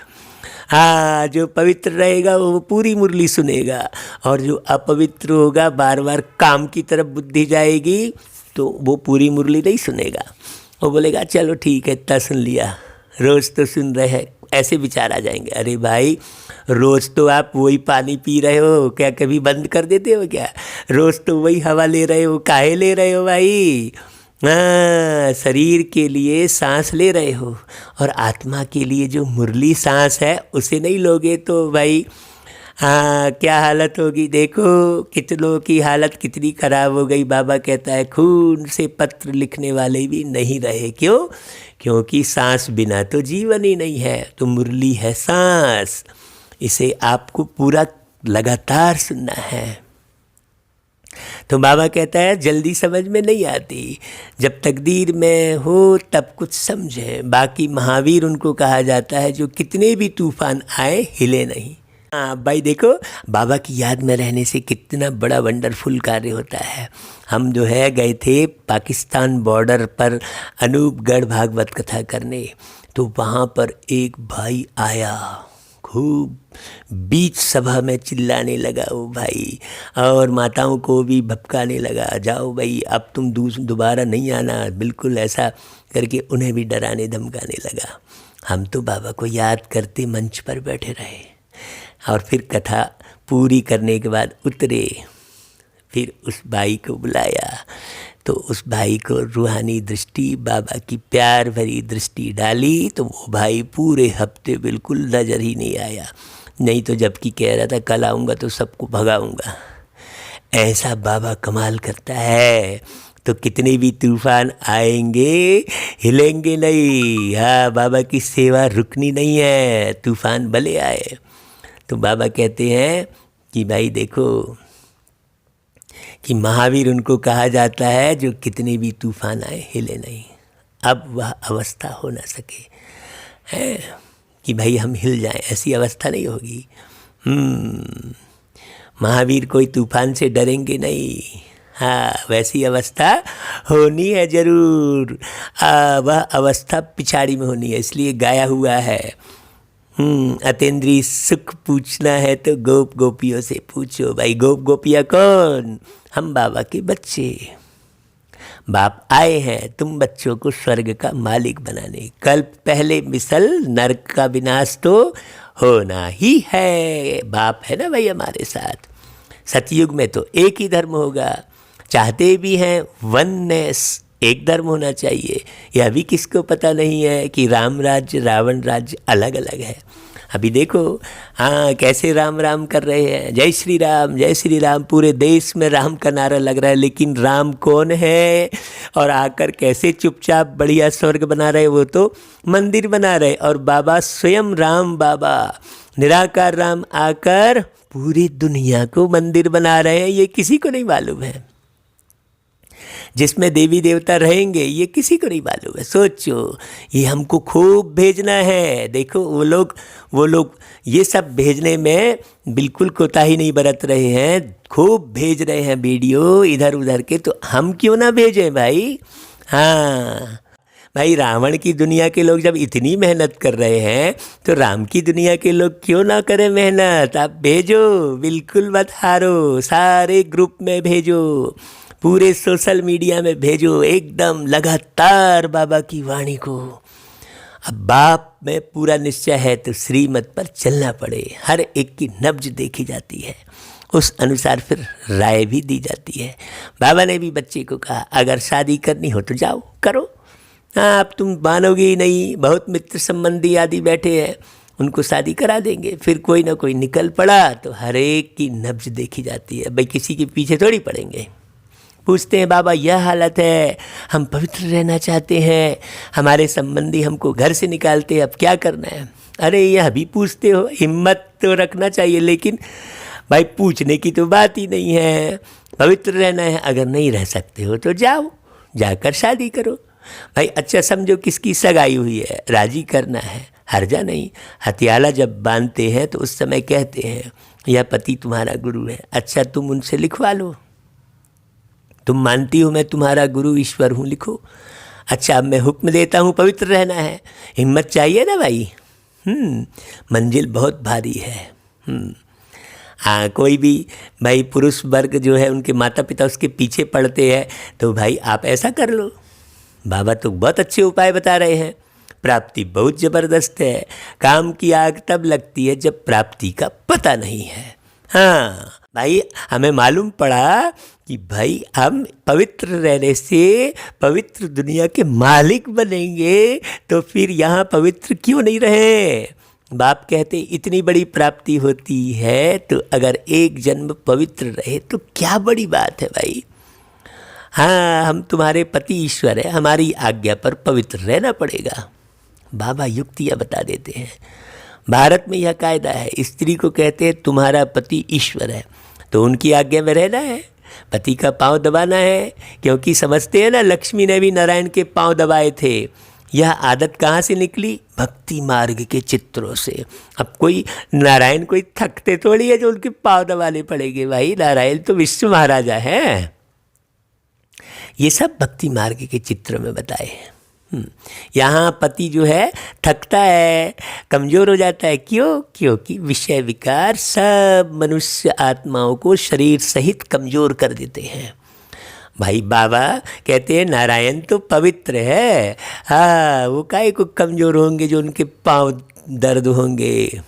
हाँ, जो पवित्र रहेगा वो पूरी मुरली सुनेगा, और जो अपवित्र होगा बार बार काम की तरफ बुद्धि जाएगी तो वो पूरी मुरली नहीं सुनेगा। वो बोलेगा चलो ठीक है इतना सुन लिया, रोज़ तो सुन रहे हैं। ऐसे विचार आ जाएंगे, अरे भाई रोज़ तो आप वही पानी पी रहे हो, क्या कभी बंद कर देते हो क्या? रोज़ तो वही हवा ले रहे हो, काहे ले रहे हो भाई? हाँ, शरीर के लिए सांस ले रहे हो, और आत्मा के लिए जो मुरली सांस है उसे नहीं लोगे तो भाई हाँ क्या हालत होगी। देखो कितनों की हालत कितनी खराब हो गई। बाबा कहता है खून से पत्र लिखने वाले भी नहीं रहे। क्यों? क्योंकि सांस बिना तो जीवन ही नहीं है। तो मुरली है सांस, इसे आपको पूरा लगातार सुनना है। तो बाबा कहता है जल्दी समझ में नहीं आती, जब तकदीर में हो तब कुछ समझे। बाकी महावीर उनको कहा जाता है जो कितने भी तूफान आए हिले नहीं। हाँ भाई देखो, बाबा की याद में रहने से कितना बड़ा वंडरफुल कार्य होता है। हम जो है गए थे पाकिस्तान बॉर्डर पर अनूपगढ़ भागवत कथा करने, तो वहाँ पर एक भाई आया, खूब बीच सभा में चिल्लाने लगा वो भाई, और माताओं को भी भपकाने लगा, जाओ भाई अब तुम दोबारा नहीं आना, बिल्कुल ऐसा करके उन्हें भी डराने धमकाने लगा। हम तो बाबा को याद करते मंच पर बैठे रहे, और फिर कथा पूरी करने के बाद उतरे, फिर उस भाई को बुलाया, तो उस भाई को रूहानी दृष्टि, बाबा की प्यार भरी दृष्टि डाली, तो वो भाई पूरे हफ्ते बिल्कुल नज़र ही नहीं आया। नहीं तो जबकि कह रहा था कल आऊँगा तो सबको भगाऊँगा। ऐसा बाबा कमाल करता है। तो कितने भी तूफान आएंगे हिलेंगे नहीं। हाँ, बाबा की सेवा रुकनी नहीं है, तूफान भले आए। तो बाबा कहते हैं कि भाई देखो कि महावीर उनको कहा जाता है जो कितने भी तूफान आए हिले नहीं। अब वह अवस्था हो ना सके है कि भाई हम हिल जाएं, ऐसी अवस्था नहीं होगी। महावीर कोई तूफान से डरेंगे नहीं। हाँ, वैसी अवस्था होनी है ज़रूर। वह अवस्था पिछाड़ी में होनी है, इसलिए गाया हुआ है अतेंद्री सुख पूछना है तो गोप गोपियों से पूछो। भाई गोप गोपियाँ कौन? हम बाबा के बच्चे। बाप आए हैं तुम बच्चों को स्वर्ग का मालिक बनाने। कल्प पहले मिसल नरक का विनाश तो होना ही है। बाप है ना भाई हमारे साथ। सतयुग में तो एक ही धर्म होगा, चाहते भी हैं वननेस, एक धर्म होना चाहिए। यह अभी किसको पता नहीं है कि राम राज्य रावण राज्य अलग अलग है। अभी देखो हाँ कैसे राम राम कर रहे हैं, जय श्री राम, पूरे देश में राम का नारा लग रहा है, लेकिन राम कौन है? और आकर कैसे चुपचाप बढ़िया स्वर्ग बना रहे, वो तो मंदिर बना रहे। और बाबा स्वयं राम, बाबा निराकार राम आकर पूरी दुनिया को मंदिर बना रहे हैं। ये किसी को नहीं मालूम है। जिसमें देवी देवता रहेंगे ये किसी को नहीं मालूम है। सोचो, ये हमको खूब भेजना है। देखो वो लोग ये सब भेजने में बिल्कुल कोताही नहीं बरत रहे हैं, खूब भेज रहे हैं वीडियो इधर उधर के। तो हम क्यों ना भेजें भाई? हाँ भाई, रावण की दुनिया के लोग जब इतनी मेहनत कर रहे हैं तो राम की दुनिया के लोग क्यों ना करें मेहनत? आप भेजो, बिल्कुल मत हारो, सारे ग्रुप में भेजो, पूरे सोशल मीडिया में भेजो, एकदम लगातार बाबा की वाणी को। अब बाप में पूरा निश्चय है तो श्रीमत पर चलना पड़े, हर एक की नब्ज देखी जाती है, उस अनुसार फिर राय भी दी जाती है। बाबा ने भी बच्चे को कहा अगर शादी करनी हो तो जाओ करो। हाँ, अब तुम मानोगे ही नहीं, बहुत मित्र संबंधी आदि बैठे हैं, उनको शादी करा देंगे। फिर कोई ना कोई निकल पड़ा तो हर एक की नब्ज देखी जाती है, भाई किसी के पीछे थोड़ी पड़ेंगे। पूछते हैं बाबा यह हालत है, हम पवित्र रहना चाहते हैं, हमारे संबंधी हमको घर से निकालते हैं, अब क्या करना है। अरे यह भी पूछते हो, हिम्मत तो रखना चाहिए, लेकिन भाई पूछने की तो बात ही नहीं है। पवित्र रहना है, अगर नहीं रह सकते हो तो जाओ, जाकर शादी करो। भाई अच्छा समझो किसकी सगाई हुई है, राजी करना है, हर्जा नहीं। हथियाला जब बांधते हैं तो उस समय कहते हैं यह पति तुम्हारा गुरु है, अच्छा तुम उनसे लिखवा लो, तुम मानती हो मैं तुम्हारा गुरु ईश्वर हूँ, लिखो। अच्छा अब मैं हुक्म देता हूँ पवित्र रहना है, हिम्मत चाहिए ना भाई। मंजिल बहुत भारी है। हाँ, कोई भी भाई पुरुष वर्ग जो है उनके माता पिता उसके पीछे पड़ते हैं तो भाई आप ऐसा कर लो। बाबा तो बहुत अच्छे उपाय बता रहे हैं, प्राप्ति बहुत ज़बरदस्त है। काम की आग तब लगती है जब प्राप्ति का पता नहीं है। हाँ भाई, हमें मालूम पड़ा कि भाई हम पवित्र रहने से पवित्र दुनिया के मालिक बनेंगे, तो फिर यहाँ पवित्र क्यों नहीं रहे। बाप कहते इतनी बड़ी प्राप्ति होती है तो अगर एक जन्म पवित्र रहे तो क्या बड़ी बात है भाई। हाँ, हम तुम्हारे पति ईश्वर है, हमारी आज्ञा पर पवित्र रहना पड़ेगा। बाबा युक्तियाँ बता देते हैं। भारत में यह कायदा है, स्त्री को कहते हैं तुम्हारा पति ईश्वर है, तो उनकी आज्ञा में रहना है, पति का पांव दबाना है, क्योंकि समझते हैं ना लक्ष्मी ने भी नारायण के पांव दबाए थे। यह आदत कहाँ से निकली, भक्ति मार्ग के चित्रों से। अब कोई नारायण कोई थकते थोड़ी है जो उनके पांव दबाने पड़ेंगे, भाई नारायण तो विश्व महाराजा है। ये सब भक्ति मार्ग के चित्र में बताए हैं। यहाँ पति जो है थकता है, कमज़ोर हो जाता है, क्यों? क्योंकि विषय विकार सब मनुष्य आत्माओं को शरीर सहित कमज़ोर कर देते हैं। भाई बाबा कहते हैं नारायण तो पवित्र है, हाँ वो काहे को कमज़ोर होंगे जो उनके पांव दर्द होंगे।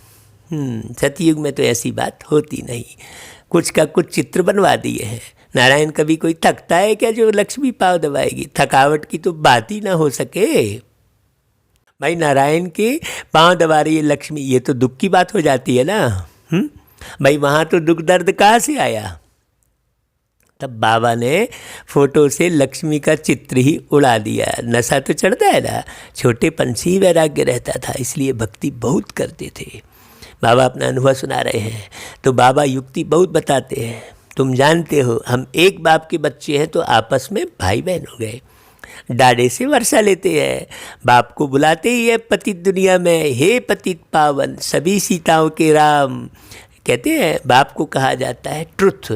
सतयुग में तो ऐसी बात होती नहीं, कुछ का कुछ चित्र बनवा दिए हैं। नारायण कभी कोई थकता है क्या जो लक्ष्मी पांव दबाएगी, थकावट की तो बात ही ना हो सके। भाई नारायण के पांव दबा रही है लक्ष्मी, ये तो दुख की बात हो जाती है ना। भाई वहाँ तो दुख दर्द कहाँ से आया। तब बाबा ने फोटो से लक्ष्मी का चित्र ही उड़ा दिया। नशा तो चढ़ता है ना, छोटेपन से ही वैराग्य रहता था, इसलिए भक्ति बहुत करते थे। बाबा अपना अनुभव सुना रहे हैं तो बाबा युक्ति बहुत बताते हैं। तुम जानते हो हम एक बाप के बच्चे हैं तो आपस में भाई बहन हो गए, डाडे से वर्षा लेते हैं, बाप को बुलाते ही है पतित दुनिया में, हे पतित पावन सभी सीताओं के राम। कहते हैं बाप को कहा जाता है ट्रुथ,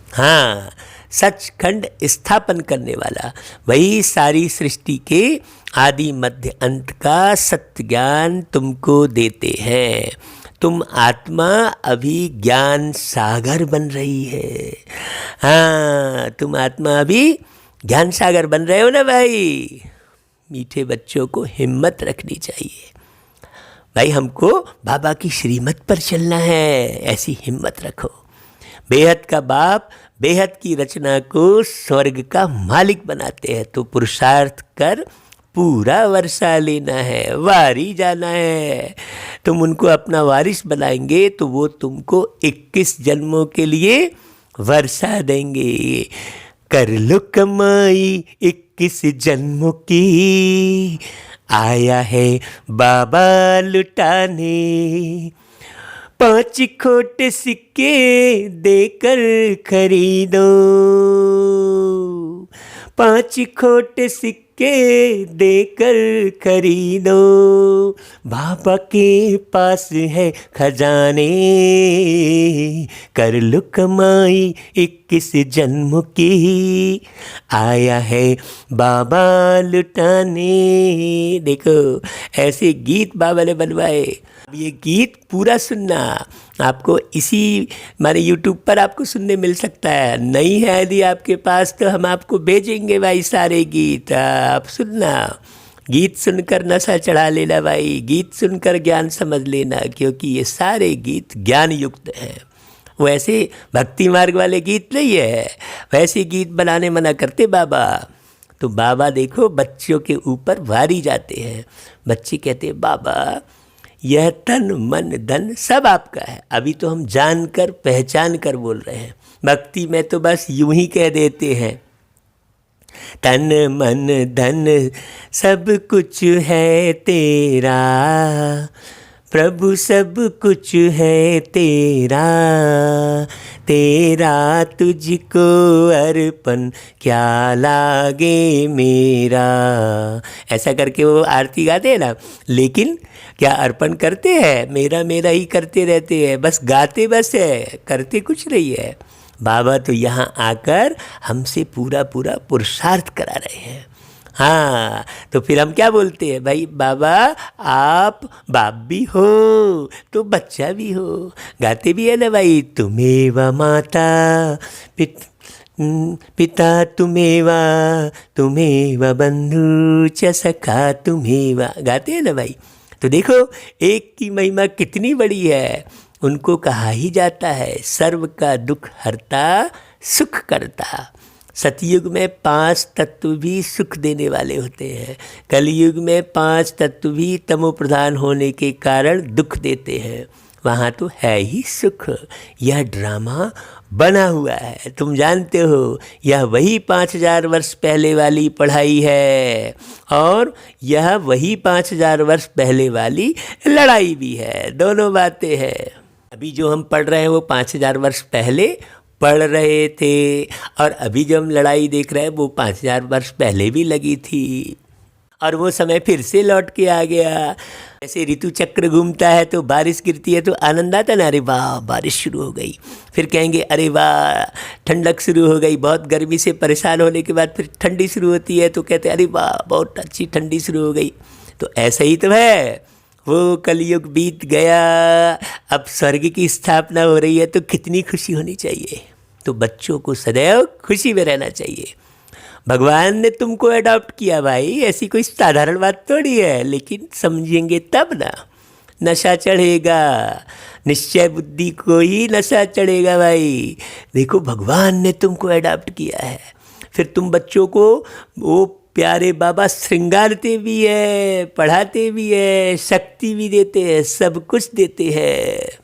हाँ सचखंड स्थापन करने वाला, वही सारी सृष्टि के आदि मध्य अंत का सत्य ज्ञान तुमको देते हैं। तुम आत्मा अभी ज्ञान सागर बन रही है। हाँ, तुम आत्मा अभी ज्ञान सागर बन रहे हो ना भाई। मीठे बच्चों को हिम्मत रखनी चाहिए भाई, हमको बाबा की श्रीमत पर चलना है, ऐसी हिम्मत रखो। बेहद का बाप बेहद की रचना को स्वर्ग का मालिक बनाते हैं, तो पुरुषार्थ कर पूरा वर्षा लेना है, वारी जाना है। तुम उनको अपना वारिस बनाएंगे तो वो तुमको 21 जन्मों के लिए वर्षा देंगे। कर लो कमाई 21 जन्मों की, आया है बाबा लुटाने। 5 खोटे सिक्के देकर खरीदो, 5 खोटे सिक्के देकर खरीदो, बाबा के पास है खजाने। कर लो कमाई 21 जन्म की, आया है बाबा लुटाने। देखो ऐसे गीत बाबा ने बनवाए। ये गीत पूरा सुनना, आपको इसी हमारे YouTube पर आपको सुनने मिल सकता है। नहीं है यदि आपके पास तो हम आपको भेजेंगे भाई सारे गीत, आप सुनना। गीत सुनकर नशा चढ़ा लेना भाई, गीत सुनकर ज्ञान समझ लेना, क्योंकि ये सारे गीत ज्ञान युक्त हैं। वैसे भक्ति मार्ग वाले गीत नहीं है, वैसे गीत बनाने मना करते बाबा। तो बाबा देखो बच्चों के ऊपर भारी जाते हैं। बच्चे कहते हैं बाबा यह तन मन धन सब आपका है। अभी तो हम जान कर पहचान कर बोल रहे हैं, भक्ति में तो बस यूं ही कह देते हैं तन मन धन सब कुछ है तेरा, प्रभु सब कुछ है तेरा, तेरा तुझको अर्पण क्या लागे मेरा। ऐसा करके वो आरती गाते हैं ना, लेकिन क्या अर्पण करते हैं? मेरा मेरा ही करते रहते हैं, बस गाते बस है, करते कुछ नहीं है। बाबा तो यहाँ आकर हमसे पूरा पूरा पुरुषार्थ करा रहे हैं। हाँ, तो फिर हम क्या बोलते हैं भाई, बाबा आप बाप भी हो तो बच्चा भी हो। गाते भी है ना भाई, तुम्हें व माता पिता तुम्हें व बंधु च सखा तुम्हें व, गाते हैं ना भाई। तो देखो एक की महिमा कितनी बड़ी है। उनको कहा ही जाता है सर्व का दुख हरता सुख करता। सतयुग में 5 तत्व भी सुख देने वाले होते हैं, कलयुग में 5 तत्व भी तमो प्रधान होने के कारण दुख देते हैं। वहाँ तो है ही सुख। यह ड्रामा बना हुआ है, तुम जानते हो। यह वही 5000 वर्ष पहले वाली पढ़ाई है और यह वही 5000 वर्ष पहले वाली लड़ाई भी है। दोनों बातें हैं। अभी जो हम पढ़ रहे हैं वो 5000 वर्ष पहले पढ़ रहे थे, और अभी जो हम लड़ाई देख रहे हैं वो 5000 वर्ष पहले भी लगी थी, और वो समय फिर से लौट के आ गया। ऐसे ऋतु चक्र घूमता है तो बारिश गिरती है तो आनंद आता ना, अरे वाह बारिश शुरू हो गई। फिर कहेंगे अरे वाह ठंडक शुरू हो गई। बहुत गर्मी से परेशान होने के बाद फिर ठंडी शुरू होती है तो कहते हैं अरे वाह बहुत अच्छी ठंडी शुरू हो गई। तो ऐसा ही तो है। वो कलयुग बीत गया, अब स्वर्ग की स्थापना हो रही है तो कितनी खुशी होनी चाहिए। तो बच्चों को सदैव खुशी में रहना चाहिए। भगवान ने तुमको अडॉप्ट किया भाई, ऐसी कोई साधारण बात थोड़ी है, लेकिन समझेंगे तब ना। नशा चढ़ेगा, निश्चय बुद्धि को ही नशा चढ़ेगा भाई। देखो भगवान ने तुमको अडॉप्ट किया है, फिर तुम बच्चों को वो प्यारे बाबा श्रृंगारते भी है, पढ़ाते भी है, शक्ति भी देते हैं, सब कुछ देते हैं।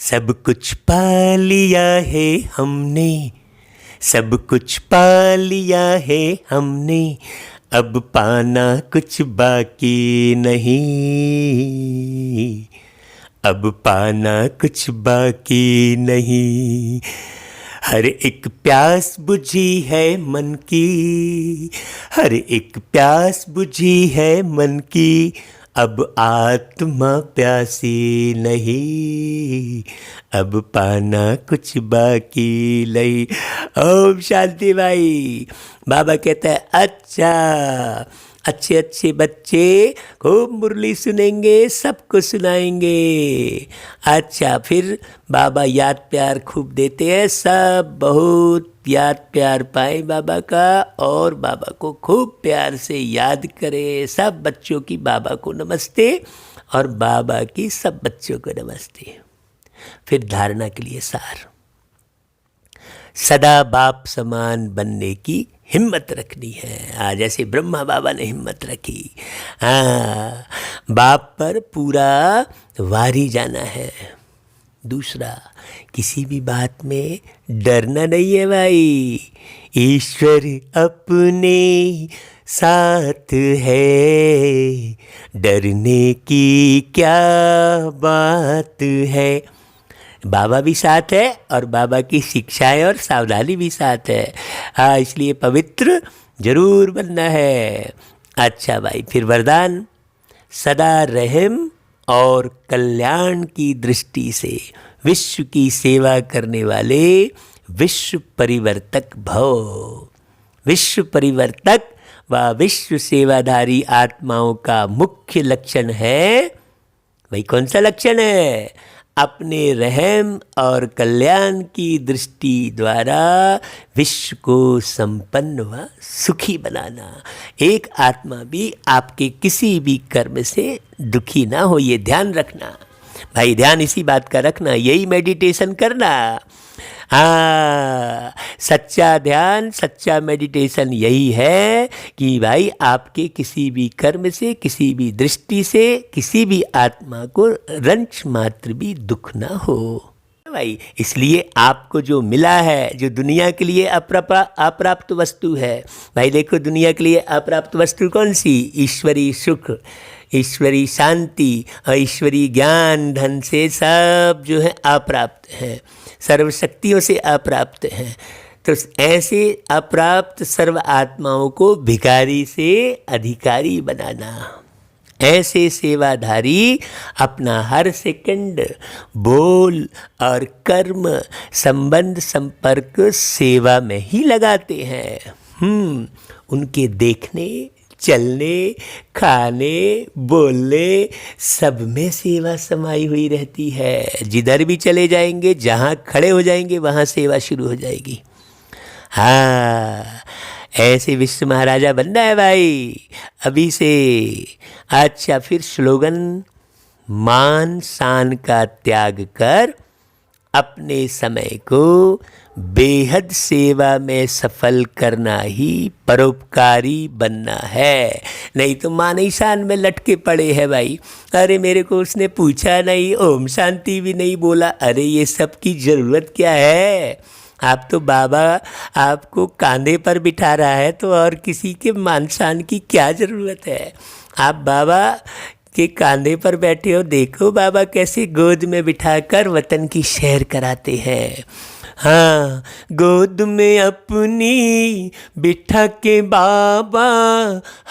सब कुछ पा लिया है हमने, सब कुछ पा लिया है हमने, अब पाना कुछ बाकी नहीं, अब पाना कुछ बाकी नहीं। हर एक प्यास बुझी है मन की, हर एक प्यास बुझी है मन की, अब आत्मा प्यासी नहीं, अब पाना कुछ बाकी नहीं। ओम शांति भाई। बाबा कहता है अच्छा अच्छे अच्छे बच्चे खूब मुरली सुनेंगे, सबको सुनाएंगे। अच्छा फिर बाबा याद प्यार खूब देते हैं, सब बहुत याद प्यार पाए बाबा का, और बाबा को खूब प्यार से याद करें। सब बच्चों की बाबा को नमस्ते और बाबा की सब बच्चों को नमस्ते। फिर धारणा के लिए सार, सदा बाप समान बनने की हिम्मत रखनी है। आज जैसे ब्रह्मा बाबा ने हिम्मत रखी, हाँ बाप पर पूरा वारी जाना है। दूसरा, किसी भी बात में डरना नहीं है भाई, ईश्वर अपने साथ है, डरने की क्या बात है। बाबा भी साथ है और बाबा की शिक्षाएं और सावधानी भी साथ है। हाँ इसलिए पवित्र जरूर बनना है। अच्छा भाई फिर वरदान, सदा रहम और कल्याण की दृष्टि से विश्व की सेवा करने वाले विश्व परिवर्तक भव। विश्व परिवर्तक व विश्व सेवाधारी आत्माओं का मुख्य लक्षण है, भाई कौन सा लक्षण है? अपने रहम और कल्याण की दृष्टि द्वारा विश्व को संपन्न व सुखी बनाना। एक आत्मा भी आपके किसी भी कर्म से दुखी ना हो, ये ध्यान रखना भाई। ध्यान इसी बात का रखना, यही मेडिटेशन करना। हाँ, सच्चा ध्यान, सच्चा मेडिटेशन यही है कि भाई आपके किसी भी कर्म से, किसी भी दृष्टि से, किसी भी आत्मा को रंच मात्र भी दुख ना हो भाई। इसलिए आपको जो मिला है, जो दुनिया के लिए अप्राप्त वस्तु है भाई, देखो दुनिया के लिए अप्राप्त वस्तु कौन सी? ईश्वरी सुख, ईश्वरी शांति और ईश्वरी ज्ञान धन से सब जो है अप्राप्त हैं, सर्वशक्तियों से अप्राप्त हैं। तो ऐसे अप्राप्त सर्व आत्माओं को भिखारी से अधिकारी बनाना। ऐसे सेवाधारी अपना हर सेकंड बोल और कर्म, संबंध, संपर्क सेवा में ही लगाते हैं। उनके देखने, चलने, खाने, बोलने सब में सेवा समाई हुई रहती है। जिधर भी चले जाएंगे, जहाँ खड़े हो जाएंगे वहाँ सेवा शुरू हो जाएगी। हाँ, ऐसे विश्व महाराजा बनना है भाई अभी से। अच्छा, फिर स्लोगन, मान शान का त्याग कर अपने समय को बेहद सेवा में सफल करना ही परोपकारी बनना है। नहीं तो मान ईशान में लटके पड़े हैं भाई। अरे मेरे को उसने पूछा नहीं, ओम शांति भी नहीं बोला। अरे ये सब की ज़रूरत क्या है? आप तो बाबा आपको कांधे पर बिठा रहा है, तो और किसी के मान शान की क्या ज़रूरत है? आप बाबा के कांधे पर बैठे हो, देखो बाबा कैसे गोद में बिठाकर वतन की सैर कराते हैं। हाँ, गोद में अपनी बिठा के बाबा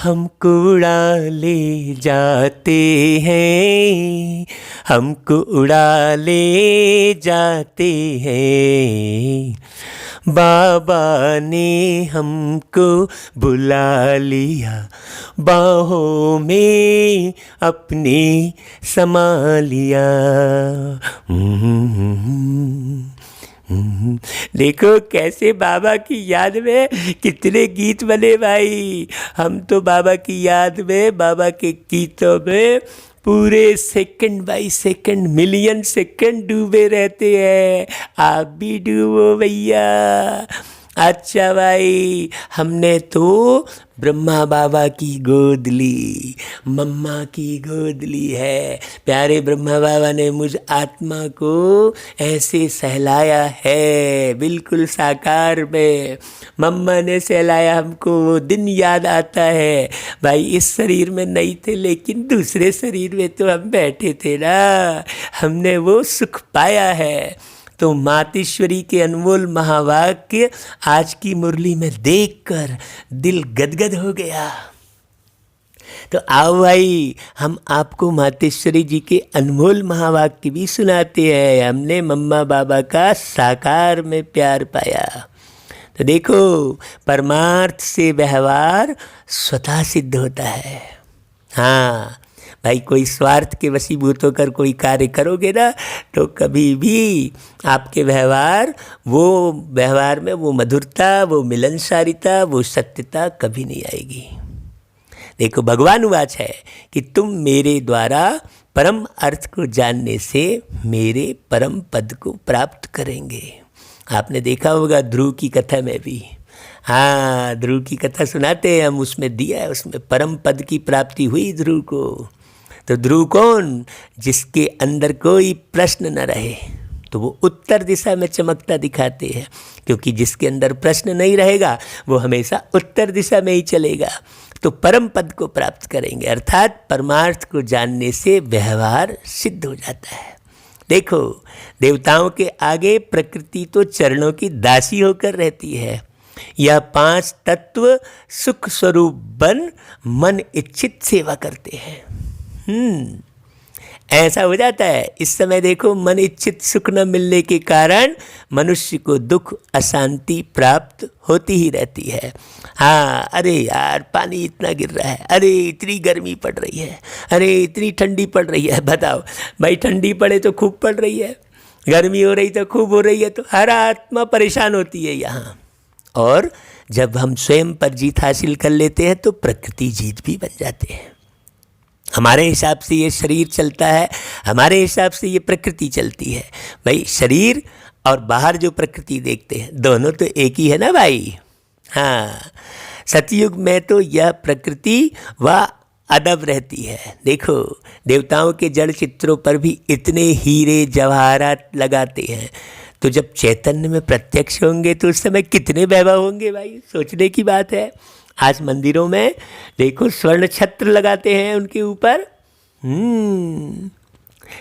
हमको उड़ा ले जाते हैं, हमको उड़ा ले जाते हैं। बाबा ने हमको बुला लिया, बाहों में अपने समा लिया। देखो कैसे बाबा की याद में कितने गीत बने भाई। हम तो बाबा की याद में, बाबा के गीतों में पूरे second by second, million second डूबे रहते हैं। आप भी डूबो भैया। अच्छा भाई, हमने तो ब्रह्मा बाबा की गोद ली, मम्मा की गोद ली है। प्यारे ब्रह्मा बाबा ने मुझ आत्मा को ऐसे सहलाया है, बिल्कुल साकार में। मम्मा ने सहलाया हमको, वो दिन याद आता है भाई। इस शरीर में नहीं थे, लेकिन दूसरे शरीर में तो हम बैठे थे ना, हमने वो सुख पाया है। तो मातेश्वरी के अनमोल महावाक्य आज की मुरली में देखकर दिल गदगद हो गया। तो आओ भाई, हम आपको मातेश्वरी जी के अनमोल महावाक्य भी सुनाते हैं। हमने मम्मा बाबा का साकार में प्यार पाया। तो देखो, परमार्थ से व्यवहार स्वतः सिद्ध होता है। हाँ भाई, कोई स्वार्थ के वशीभूत होकर कोई कार्य करोगे ना, तो कभी भी आपके व्यवहार में वो मधुरता, वो मिलनसारिता, वो सत्यता कभी नहीं आएगी। देखो, भगवान वाच है कि तुम मेरे द्वारा परम अर्थ को जानने से मेरे परम पद को प्राप्त करेंगे। आपने देखा होगा ध्रुव की कथा में भी। हाँ, ध्रुव की कथा सुनाते हैं हम, उसमें दिया है, उसमें परम पद की प्राप्ति हुई ध्रुव को। तो ध्रुव कौन? जिसके अंदर कोई प्रश्न न रहे, तो वो उत्तर दिशा में चमकता दिखाते हैं। क्योंकि जिसके अंदर प्रश्न नहीं रहेगा, वो हमेशा उत्तर दिशा में ही चलेगा। तो परम पद को प्राप्त करेंगे, अर्थात परमार्थ को जानने से व्यवहार सिद्ध हो जाता है। देखो, देवताओं के आगे प्रकृति तो चरणों की दासी होकर रहती है। यह 5 तत्व सुख स्वरूप बन मन इच्छित सेवा करते हैं। ऐसा हो जाता है। इस समय देखो, मन इच्छित सुख न मिलने के कारण मनुष्य को दुख अशांति प्राप्त होती ही रहती है। हाँ, अरे यार पानी इतना गिर रहा है, अरे इतनी गर्मी पड़ रही है, अरे इतनी ठंडी पड़ रही है। बताओ भाई, ठंडी पड़े तो खूब पड़ रही है, गर्मी हो रही तो खूब हो रही है, तो हर आत्मा परेशान होती है यहाँ। और जब हम स्वयं पर जीत हासिल कर लेते हैं तो प्रकृति जीत भी बन जाते हैं। हमारे हिसाब से ये शरीर चलता है, हमारे हिसाब से ये प्रकृति चलती है। भाई शरीर और बाहर जो प्रकृति देखते हैं दोनों तो एक ही है ना भाई। हाँ, सतयुग में तो यह प्रकृति व अदब रहती है। देखो, देवताओं के जड़ चित्रों पर भी इतने हीरे जवाहरात लगाते हैं, तो जब चैतन्य में प्रत्यक्ष होंगे तो उस समय कितने वैभव होंगे भाई, सोचने की बात है। आज मंदिरों में देखो स्वर्ण छत्र लगाते हैं उनके ऊपर,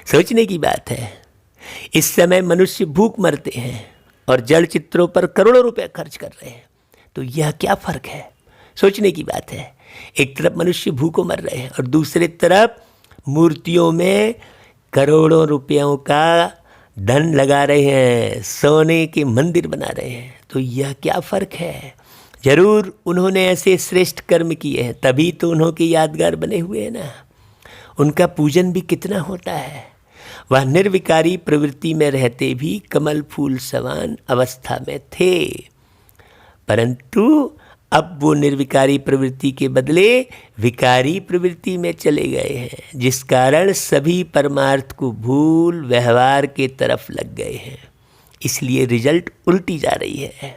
सोचने की बात है। इस समय मनुष्य भूख मरते हैं और जड़ चित्रों पर करोड़ों रुपए खर्च कर रहे हैं, तो यह क्या फर्क है, सोचने की बात है। एक तरफ मनुष्य भूखों मर रहे हैं और दूसरी तरफ मूर्तियों में करोड़ों रुपयों का धन लगा रहे हैं, सोने के मंदिर बना रहे हैं, तो यह क्या फर्क है। जरूर उन्होंने ऐसे श्रेष्ठ कर्म किए हैं, तभी तो उन्होंने यादगार बने हुए हैं ना। उनका पूजन भी कितना होता है। वह निर्विकारी प्रवृत्ति में रहते भी कमल फूल समान अवस्था में थे, परंतु अब वो निर्विकारी प्रवृत्ति के बदले विकारी प्रवृत्ति में चले गए हैं, जिस कारण सभी परमार्थ को भूल व्यवहार के तरफ लग गए हैं। इसलिए रिजल्ट उल्टी जा रही है।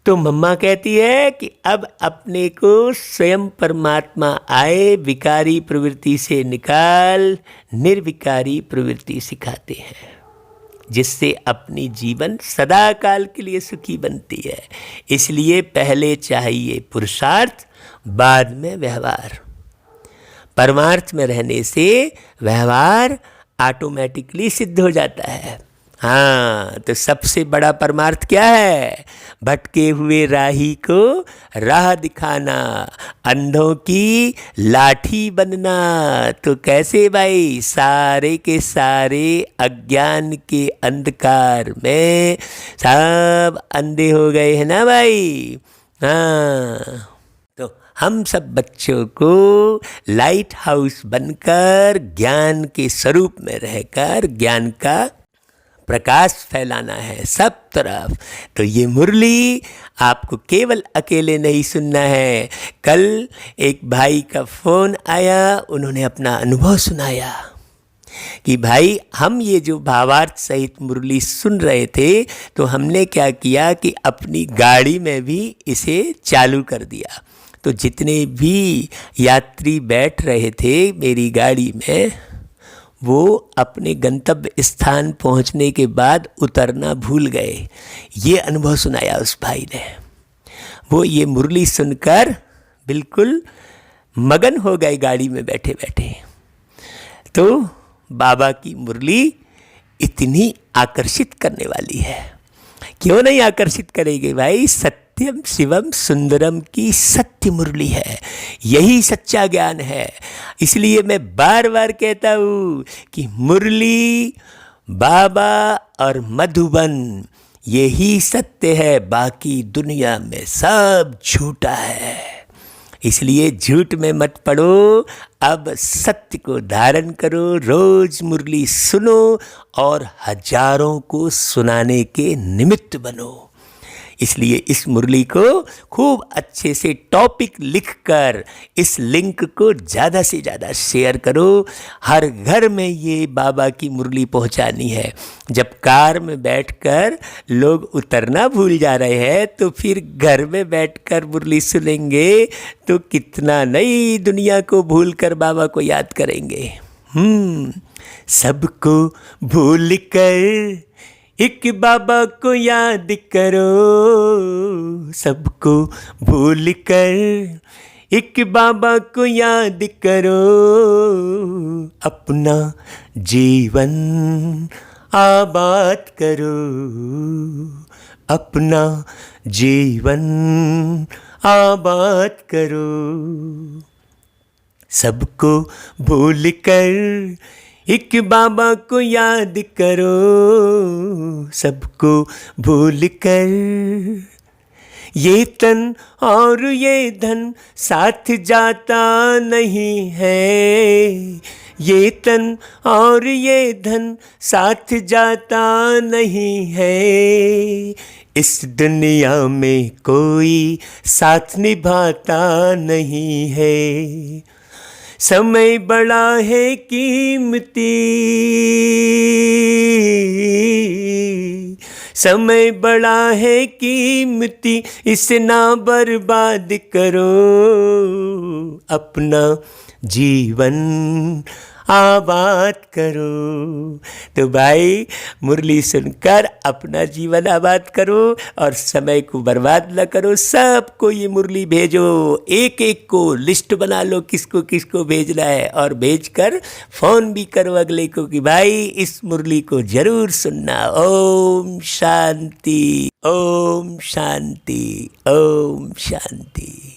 तो मम्मा कहती है कि अब अपने को स्वयं परमात्मा आए, विकारी प्रवृत्ति से निकाल निर्विकारी प्रवृत्ति सिखाते हैं, जिससे अपनी जीवन सदा काल के लिए सुखी बनती है। इसलिए पहले चाहिए पुरुषार्थ, बाद में व्यवहार। परमार्थ में रहने से व्यवहार ऑटोमेटिकली सिद्ध हो जाता है। हाँ, तो सबसे बड़ा परमार्थ क्या है? भटके हुए राही को राह दिखाना, अंधों की लाठी बनना। तो कैसे भाई, सारे के सारे अज्ञान के अंधकार में सब अंधे हो गए हैं ना भाई। हाँ, तो हम सब बच्चों को लाइट हाउस बनकर ज्ञान के स्वरूप में रहकर ज्ञान का प्रकाश फैलाना है सब तरफ। तो ये मुरली आपको केवल अकेले नहीं सुनना है। कल एक भाई का फ़ोन आया, उन्होंने अपना अनुभव सुनाया कि भाई हम ये जो भावार्थ सहित मुरली सुन रहे थे, तो हमने क्या किया कि अपनी गाड़ी में भी इसे चालू कर दिया। तो जितने भी यात्री बैठ रहे थे मेरी गाड़ी में, वो अपने गंतव्य स्थान पहुंचने के बाद उतरना भूल गए। ये अनुभव सुनाया उस भाई ने। वो ये मुरली सुनकर बिल्कुल मगन हो गए गाड़ी में बैठे बैठे। तो बाबा की मुरली इतनी आकर्षित करने वाली है, क्यों नहीं आकर्षित करेगी भाई। सत्यम शिवम सुंदरम की सत्य मुरली है, यही सच्चा ज्ञान है। इसलिए मैं बार बार कहता हूँ कि मुरली, बाबा और मधुबन यही सत्य है, बाकी दुनिया में सब झूठा है। इसलिए झूठ में मत पड़ो, अब सत्य को धारण करो, रोज मुरली सुनो और हजारों को सुनाने के निमित्त बनो। इसलिए इस मुरली को खूब अच्छे से टॉपिक लिखकर इस लिंक को ज़्यादा से ज़्यादा शेयर करो। हर घर में ये बाबा की मुरली पहुंचानी है। जब कार में बैठकर लोग उतरना भूल जा रहे हैं, तो फिर घर में बैठकर मुरली सुनेंगे तो कितना नई दुनिया को भूलकर बाबा को याद करेंगे। सबको भूल कर एक बाबा को याद करो, सबको भूल कर एक बाबा को याद करो, अपना जीवन आबाद करो, अपना जीवन आबाद करो। सबको भूल कर एक बाबा को याद करो, सबको भूल कर। ये तन और ये धन साथ जाता नहीं है, ये तन और ये धन साथ जाता नहीं है। इस दुनिया में कोई साथ निभाता नहीं है। समय बड़ा है कीमती, समय बड़ा है कीमती, इसे ना बर्बाद करो। अपना जीवन आबाद करो। तो भाई मुरली सुनकर अपना जीवन आबाद करो और समय को बर्बाद न करो। सबको ये मुरली भेजो, एक एक को लिस्ट बना लो किसको किसको भेजना है, और भेजकर फ़ोन भी करो अगले को कि भाई इस मुरली को ज़रूर सुनना। ओम शांति, ओम शांति, ओम शांति।